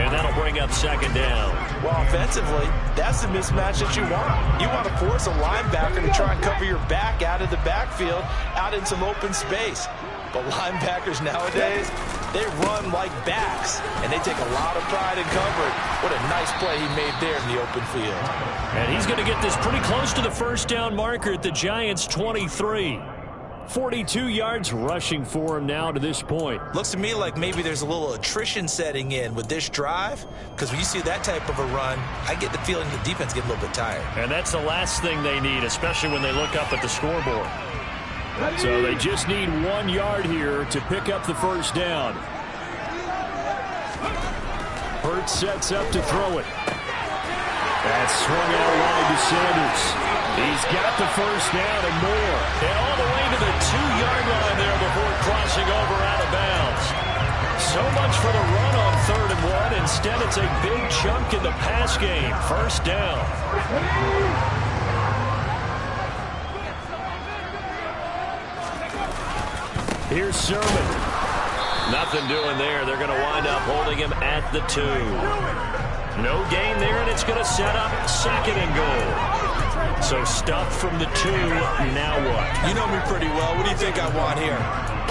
and that'll bring up 2nd down. Well, offensively, that's the mismatch that you want. You want to force a linebacker to try and cover your back out of the backfield, out in some open space. But linebackers nowadays, they run like backs, and they take a lot of pride in covering. What a nice play he made there in the open field. And he's going to get this pretty close to the first down marker at the Giants' 23. 42 yards rushing for him now to this point. Looks to me like maybe there's a little attrition setting in with this drive, because when you see that type of a run, I get the feeling the defense gets a little bit tired. And that's the last thing they need, especially when they look up at the scoreboard. So they just need 1 yard here to pick up the first down. Hurts sets up to throw it. That's swung out wide to Sanders. He's got the first down and more. And all the way to the 2-yard line there before crossing over out of bounds. So much for the run on 3rd and 1. Instead, it's a big chunk in the pass game. First down. Here's Sermon. Nothing doing there. They're going to wind up holding him at the 2. No gain there, and it's going to set up 2nd and goal. So stuffed from the 2. Now what? You know me pretty well. What do you think I want here?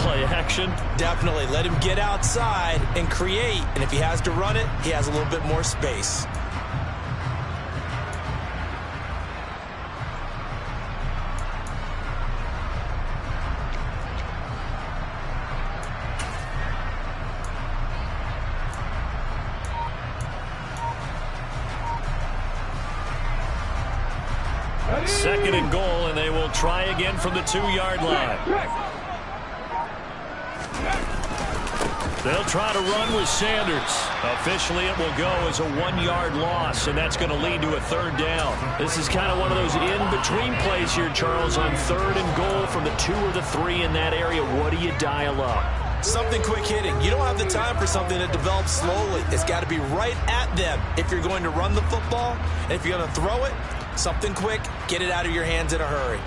Play action? Definitely. Let him get outside and create. And if he has to run it, he has a little bit more space. Second and goal, and they will try again from the 2-yard line. They'll try to run with Sanders. Officially, it will go as a 1-yard loss, and that's going to lead to a 3rd down. This is kind of one of those in-between plays here, Charles, on 3rd and goal from the 2 or the 3 in that area. What do you dial up? Something quick hitting. You don't have the time for something that develops slowly. It's got to be right at them if you're going to run the football. And if you're going to throw it, something quick, get it out of your hands in a hurry.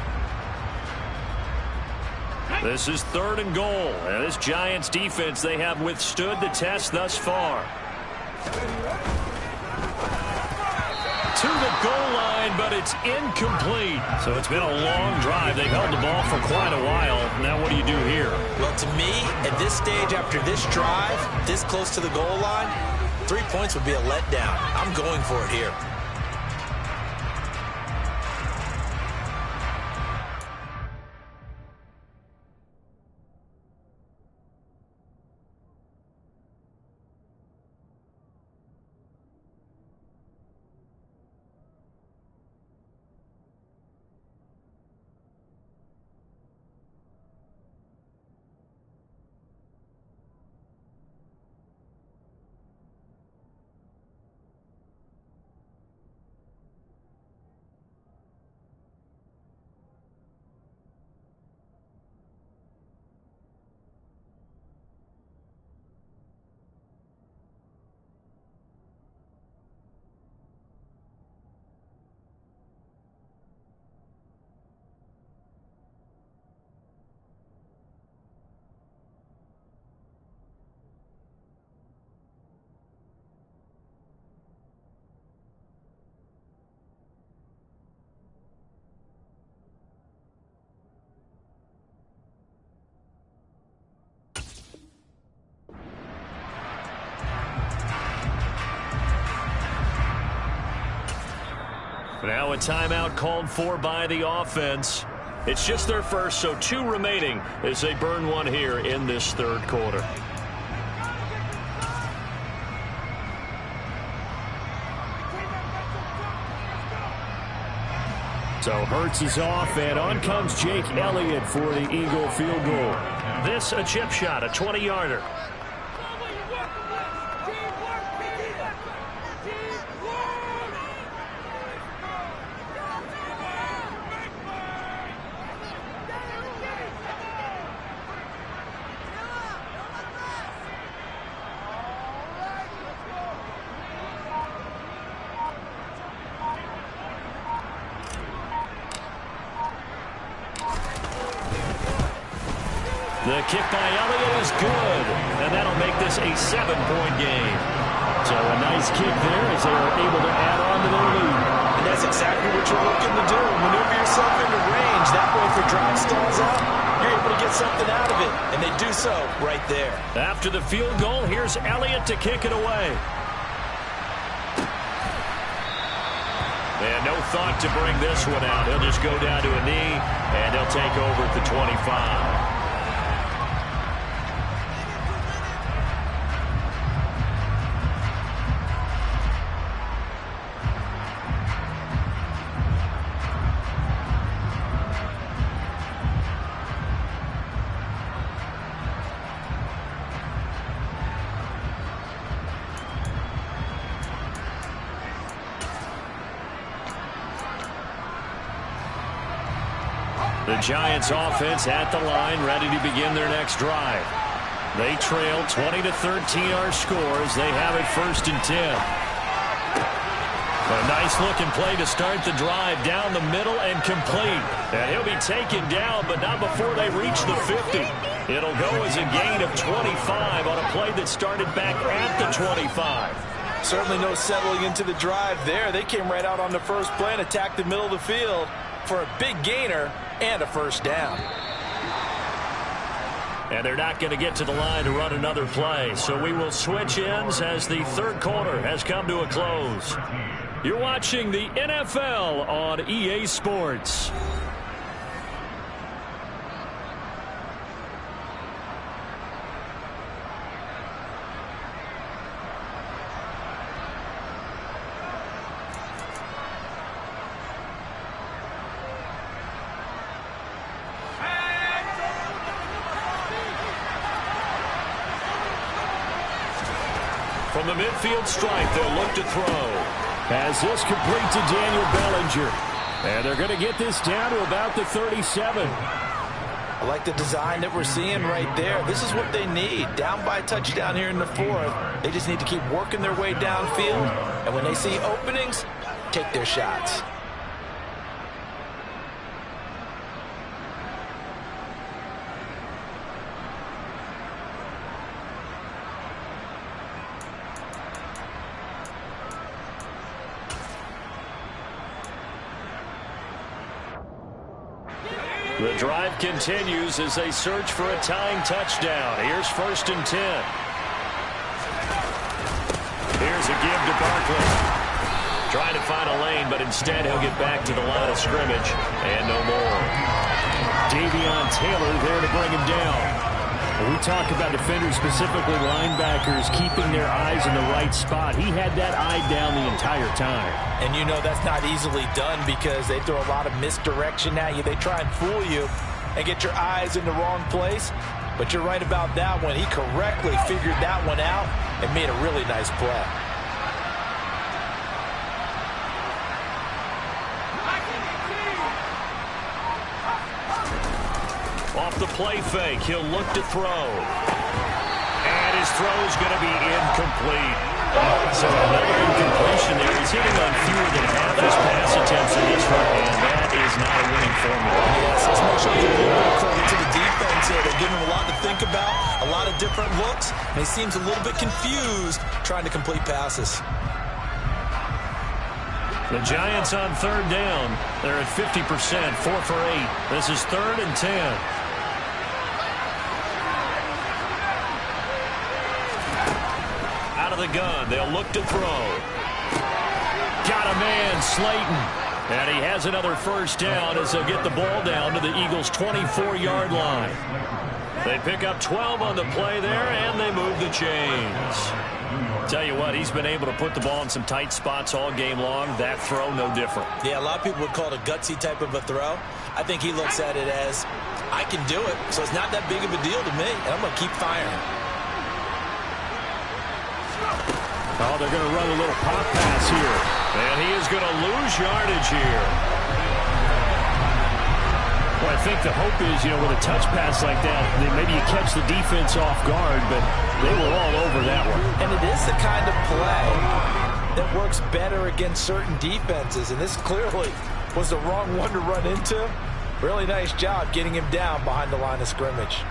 This is 3rd and goal. And this Giants defense, they have withstood the test thus far. To the goal line, but it's incomplete. So it's been a long drive. They've held the ball for quite a while. Now what do you do here? Well, to me, at this stage after this drive, this close to the goal line, 3 points would be a letdown. I'm going for it here. Now a timeout called for by the offense. It's just their first, so 2 remaining as they burn one here in this 3rd quarter. So Hurts is off, and on comes Jake Elliott for the Eagle field goal. This a chip shot, a 20-yarder. The kick by Elliott is good, and that'll make this a 7-point game. So a nice kick there as they are able to add on to their lead. And that's exactly what you're looking to do. Maneuver yourself into range. That way, if your drive stalls out, you're able to get something out of it. And they do so right there. After the field goal, here's Elliott to kick it away. And no thought to bring this one out. He'll just go down to a knee, and they'll take over at the 25. The Giants offense at the line, ready to begin their next drive. They trail 20-13 our score as they have it 1st and 10. A nice looking play to start the drive down the middle and complete. And he'll be taken down, but not before they reach the 50. It'll go as a gain of 25 on a play that started back at the 25. Certainly no settling into the drive there. They came right out on the first play and attacked the middle of the field for a big gainer and a 1st down. And they're not going to get to the line to run another play. So we will switch ends as the 3rd quarter has come to a close. You're watching the NFL on EA Sports. From the midfield stripe, they'll look to throw. As this complete to Daniel Bellinger. And they're going to get this down to about the 37. I like the design that we're seeing right there. This is what they need. Down by a touchdown here in the fourth. They just need to keep working their way downfield. And when they see openings, take their shots. The drive continues as they search for a tying touchdown. Here's 1st and 10. Here's a give to Barkley. Trying to find a lane, but instead he'll get back to the line of scrimmage. And no more. Davion Taylor there to bring him down. When we talk about defenders, specifically linebackers, keeping their eyes in the right spot, he had that eye down the entire time. And you know that's not easily done because they throw a lot of misdirection at you. They try and fool you and get your eyes in the wrong place. But you're right about that one. He correctly figured that one out and made a really nice play. Off the play fake, he'll look to throw. And his throw is going to be incomplete. So another incompletion there. He's hitting on fewer than half his pass attempts in this run, and that is not a winning formula. Yes, let's make sure we give a little bit of credit to the defense here. They're giving him a lot to think about, a lot of different looks, and he seems a little bit confused trying to complete passes. The Giants on 3rd down. They're at 50%, 4 for 8. This is 3rd and 10. Out of the gun, they'll look to throw. Got a man, Slayton. And he has another 1st down as they'll get the ball down to the Eagles' 24-yard line. They pick up 12 on the play there, and they move the chains. Tell you what, he's been able to put the ball in some tight spots all game long. That throw, no different. Yeah, a lot of people would call it a gutsy type of a throw. I think he looks at it as, I can do it, so it's not that big of a deal to me, and I'm going to keep firing. Oh, they're going to run a little pop pass here. And he is going to lose yardage here. Well, I think the hope is, with a touch pass like that, maybe you catch the defense off guard, but they were all over that one. And it is the kind of play that works better against certain defenses, and this clearly was the wrong one to run into. Really nice job getting him down behind the line of scrimmage.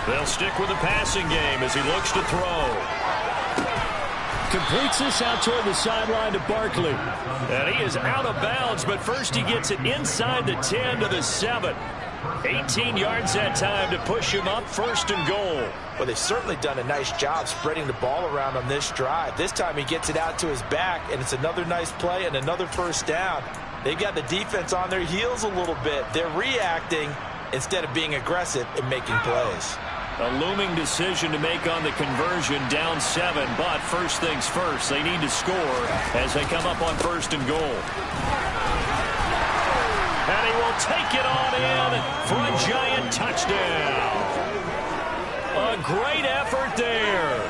They'll stick with the passing game as he looks to throw. Completes this out toward the sideline to Barkley. And he is out of bounds, but first he gets it inside the 10 to the 7. 18 yards that time to push him up, 1st and goal. Well, they've certainly done a nice job spreading the ball around on this drive. This time he gets it out to his back, and it's another nice play and another 1st down. They've got the defense on their heels a little bit. They're reacting instead of being aggressive and making plays. A looming decision to make on the conversion, down 7, but first things first, they need to score as they come up on 1st and goal. And he will take it on in for a Giant touchdown. A great effort there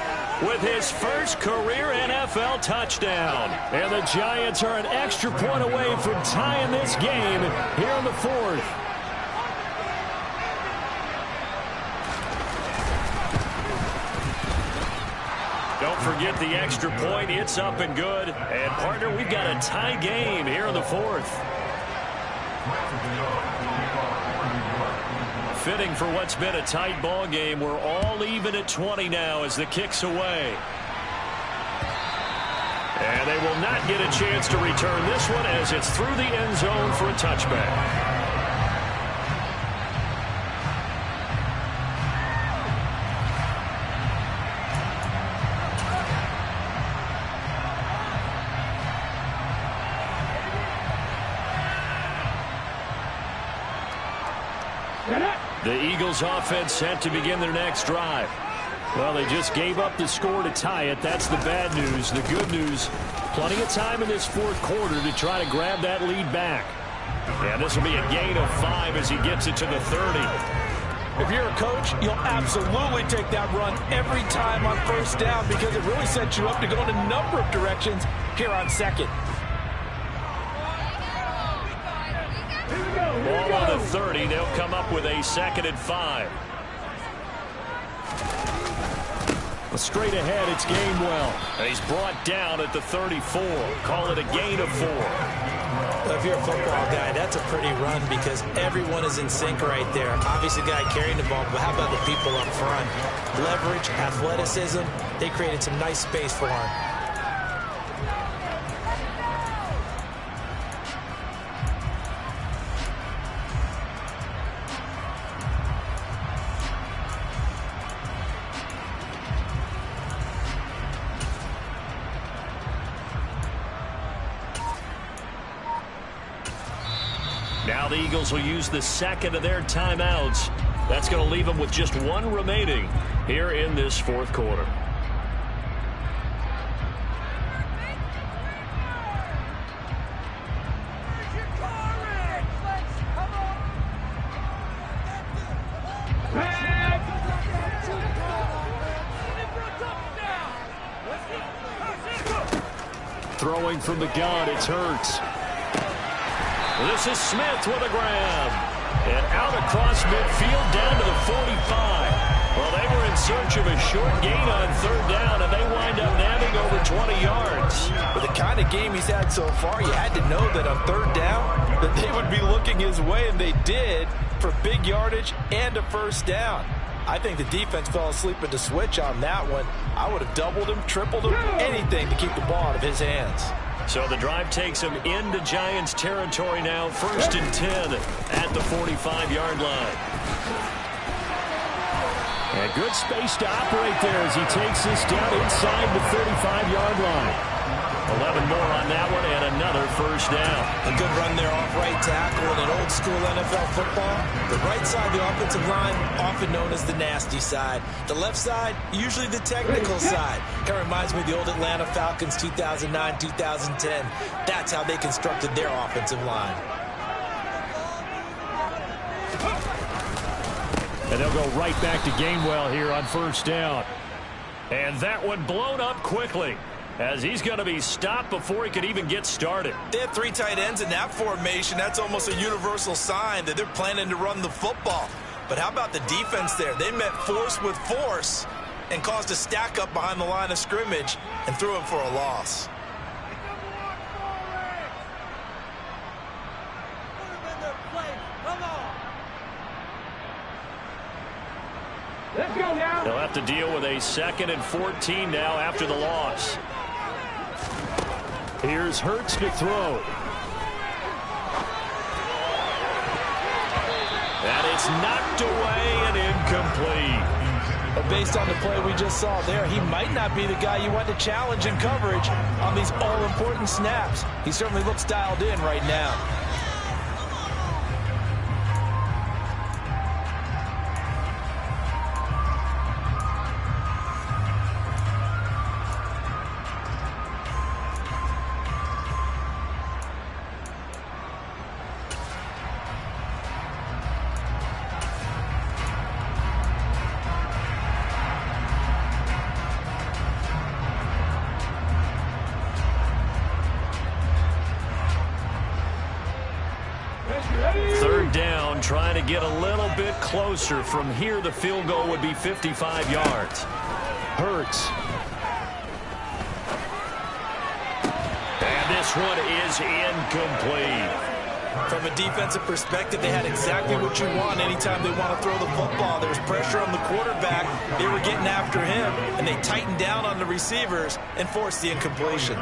with his first career NFL touchdown. And the Giants are an extra point away from tying this game here in the 4th. Don't forget the extra point. It's up and good. And, partner, we've got a tie game here in the 4th. Fitting for what's been a tight ball game. We're all even at 20 now as the kick's away. And they will not get a chance to return this one as it's through the end zone for a touchback. The Eagles offense set to begin their next drive. Well, they just gave up the score to tie it. That's the bad news. The good news, plenty of time in this 4th quarter to try to grab that lead back. And this will be a gain of 5 as he gets it to the 30. If you're a coach, you'll absolutely take that run every time on first down because it really sets you up to go in a number of directions here on second. Ball on the 30. They'll come up with a 2nd and 5. Straight ahead, it's Gainwell. And he's brought down at the 34. Call it a gain of 4. If you're a football guy, that's a pretty run because everyone is in sync right there. Obviously, the guy carrying the ball, but how about the people up front? Leverage, athleticism, they created some nice space for him. Now the Eagles will use the 2nd of their timeouts. That's going to leave them with just 1 remaining here in this 4th quarter. Throwing from the gun, it's Hurts. This is Smith with a grab. And out across midfield down to the 45. Well, they were in search of a short gain on 3rd down, and they wind up nabbing over 20 yards. With the kind of game he's had so far, you had to know that on 3rd down that they would be looking his way, and they did for big yardage and a 1st down. I think the defense fell asleep at the switch on that one. I would have doubled him, tripled him, anything to keep the ball out of his hands. So the drive takes him into Giants territory now. 1st and 10 at the 45-yard line. And good space to operate there as he takes this down inside the 35-yard line. 11 more on that one and another 1st down. A good run there off right tackle in an old school NFL football. The right side of the offensive line, often known as the nasty side. The left side, usually the technical side. Kind of reminds me of the old Atlanta Falcons 2009-2010. That's how they constructed their offensive line. And they'll go right back to Gainwell here on 1st down. And that one blown up quickly, as he's going to be stopped before he could even get started. They have 3 tight ends in that formation. That's almost a universal sign that they're planning to run the football. But how about the defense there? They met force with force and caused a stack up behind the line of scrimmage and threw him for a loss. Let's go now. They'll have to deal with a 2nd and 14 now after the loss. Here's Hurts to throw. And it's knocked away and incomplete. But based on the play we just saw there, he might not be the guy you want to challenge in coverage on these all-important snaps. He certainly looks dialed in right now. Trying to get a little bit closer. From here, the field goal would be 55 yards. Hurts. And this one is incomplete. From a defensive perspective, they had exactly what you want anytime they want to throw the football. There was pressure on the quarterback. They were getting after him, and they tightened down on the receivers and forced the incompletion.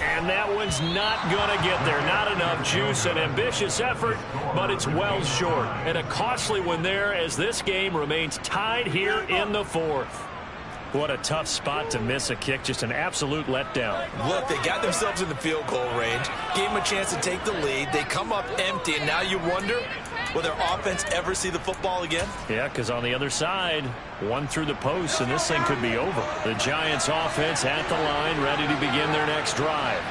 And that one's not going to get there. Not enough juice. An ambitious effort, but it's well short. And a costly one there as this game remains tied here in the 4th. What a tough spot to miss a kick. Just an absolute letdown. Look, they got themselves in the field goal range, gave them a chance to take the lead. They come up empty, and now you wonder, Will their offense ever see the football again? Yeah, because on the other side, one through the post, and this thing could be over. The Giants offense at the line, ready to begin their next drive.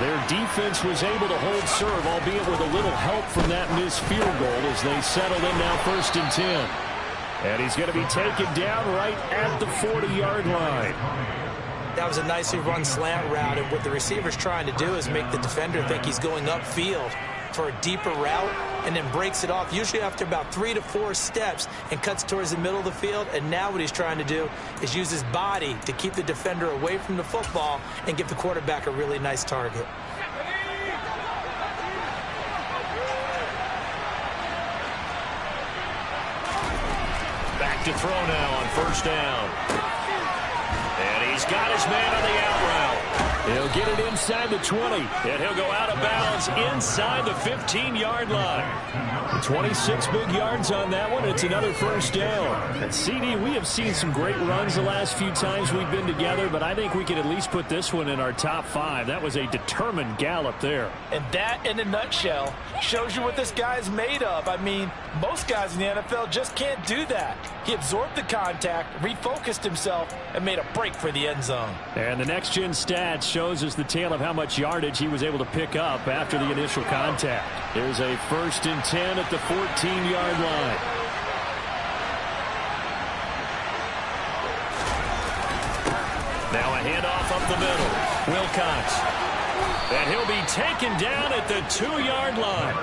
Their defense was able to hold serve, albeit with a little help from that missed field goal as they settled in now 1st and 10. And he's going to be taken down right at the 40-yard line. That was a nicely run slant route, and what the receiver's trying to do is make the defender think he's going upfield for a deeper route and then breaks it off, usually after about 3 to 4 steps, and cuts towards the middle of the field. And now what he's trying to do is use his body to keep the defender away from the football and give the quarterback a really nice target. Back to throw now on 1st down. And he's got his man on the out route. He'll get it inside the 20. And he'll go out of bounds inside the 15-yard line. 26 big yards on that one. It's another 1st down. And CD, we have seen some great runs the last few times we've been together, but I think we can at least put this one in our top 5. That was a determined gallop there. And that, in a nutshell, shows you what this guy's made of. I mean, most guys in the NFL just can't do that. He absorbed the contact, refocused himself, and made a break for the end zone. And the next-gen stats shows us the tale of how much yardage he was able to pick up after the initial contact. Here's a 1st and 10 at the 14-yard line. Now a handoff up the middle. Wilcox. And he'll be taken down at the 2-yard line.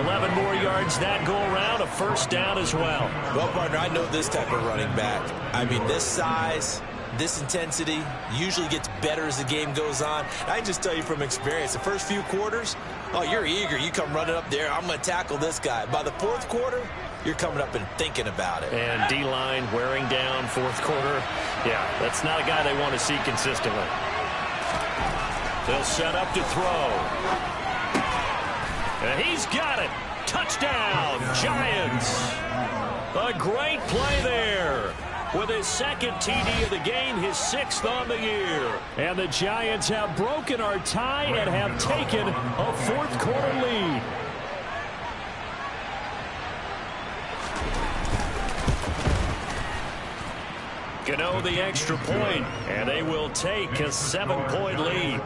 11 more yards that go around, a 1st down as well. Well, partner, I know this type of running back. I mean, this size, this intensity usually gets better as the game goes on. I can just tell you from experience, the first few quarters, oh, you're eager. You come running up there, I'm going to tackle this guy. By the 4th quarter, you're coming up and thinking about it. And D-line wearing down 4th quarter. Yeah, that's not a guy they want to see consistently. They'll set up to throw. And he's got it. Touchdown, Giants. A great play there. With his 2nd TD of the game, his 6th on the year. And the Giants have broken our tie and have taken a 4th quarter lead. Gano the extra point, and they will take a 7-point lead.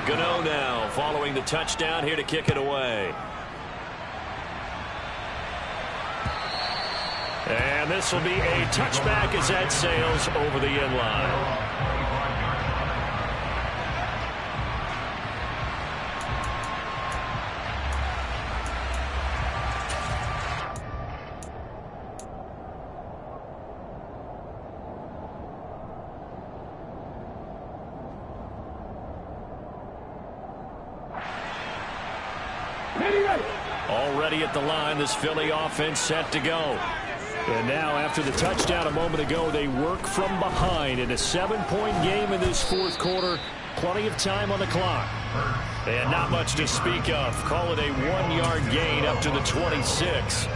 Gano now following the touchdown here to kick it away. And this will be a touchback as that sails over the end line. Already at the line, this Philly offense set to go. And now, after the touchdown a moment ago, they work from behind in a 7-point game in this 4th quarter. Plenty of time on the clock. And not much to speak of. Call it a 1-yard gain up to the 26.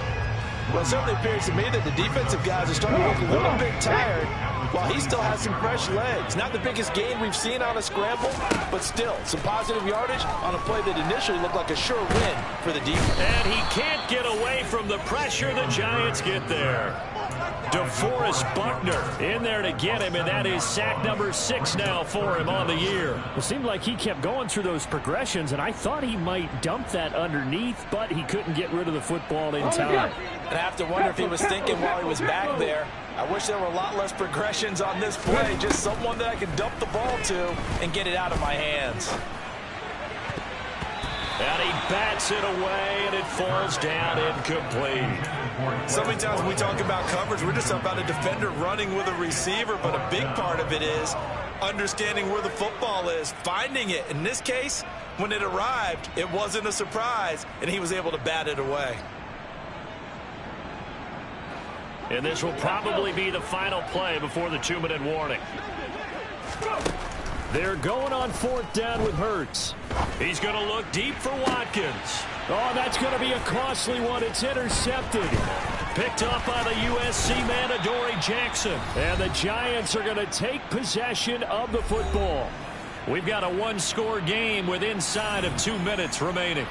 Well, it certainly appears to me that the defensive guys are starting to look a little bit tired while he still has some fresh legs. Not the biggest gain we've seen on a scramble, but still some positive yardage on a play that initially looked like a sure win for the defense. And he can't get away from the pressure. The Giants get there. DeForest Buckner in there to get him, and that is sack number 6 now for him on the year. It seemed like he kept going through those progressions, and I thought he might dump that underneath, but he couldn't get rid of the football in time. And I have to wonder if he was thinking while he was back there, I wish there were a lot less progressions on this play, just someone that I can dump the ball to and get it out of my hands. And he bats it away, and it falls down incomplete. So many times when we talk about coverage, we're just about a defender running with a receiver, but a big part of it is understanding where the football is, finding it. In this case, when it arrived, it wasn't a surprise, and he was able to bat it away. And this will probably be the final play before the 2-minute warning. They're going on 4th down with Hurts. He's going to look deep for Watkins. Oh, that's going to be a costly one. It's intercepted. Picked up by the USC man, Adoree Jackson. And the Giants are going to take possession of the football. We've got a one-score game with inside of 2 minutes remaining.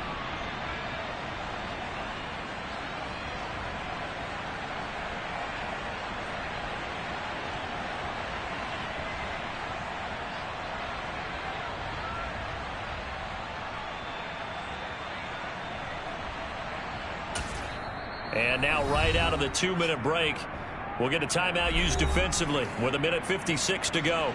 And now right out of the 2-minute break, we'll get a timeout used defensively with 1:56 to go.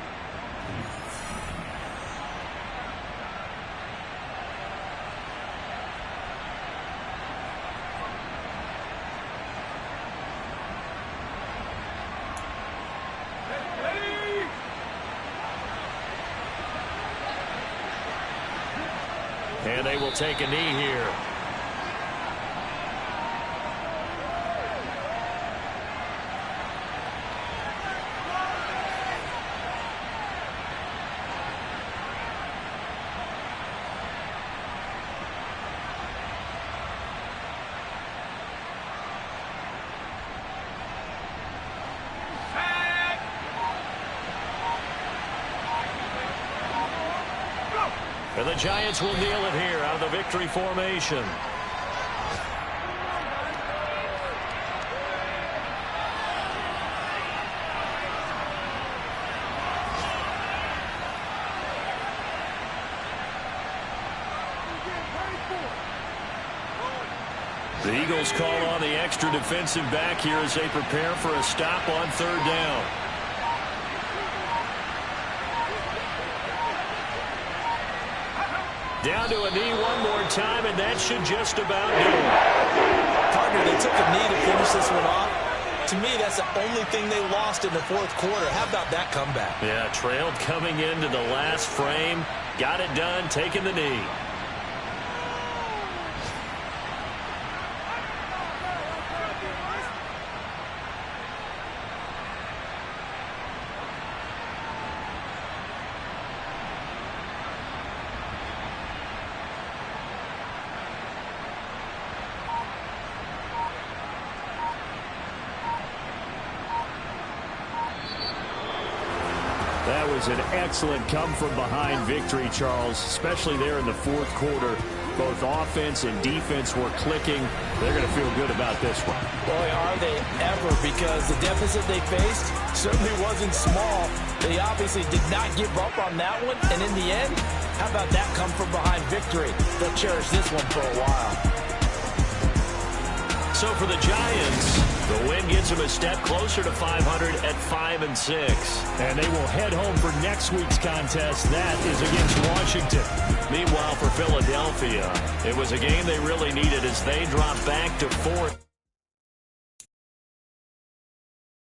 And they will take a knee here. And the Giants will kneel it here out of the victory formation. The Eagles call on the extra defensive back here as they prepare for a stop on 3rd down. Down to a knee one more time, and that should just about do it. Partner, they took a knee to finish this one off. To me, that's the only thing they lost in the 4th quarter. How about that comeback? Yeah, trailed coming into the last frame. Got it done, taking the knee. That was an excellent come-from-behind victory, Charles, especially there in the 4th quarter. Both offense and defense were clicking. They're going to feel good about this one. Boy, are they ever, because the deficit they faced certainly wasn't small. They obviously did not give up on that one, and in the end, how about that come-from-behind victory? They'll cherish this one for a while. So for the Giants, the win gets them a step closer to 500 at 5-6. And they will head home for next week's contest. That is against Washington. Meanwhile, for Philadelphia, it was a game they really needed as they drop back to 4th.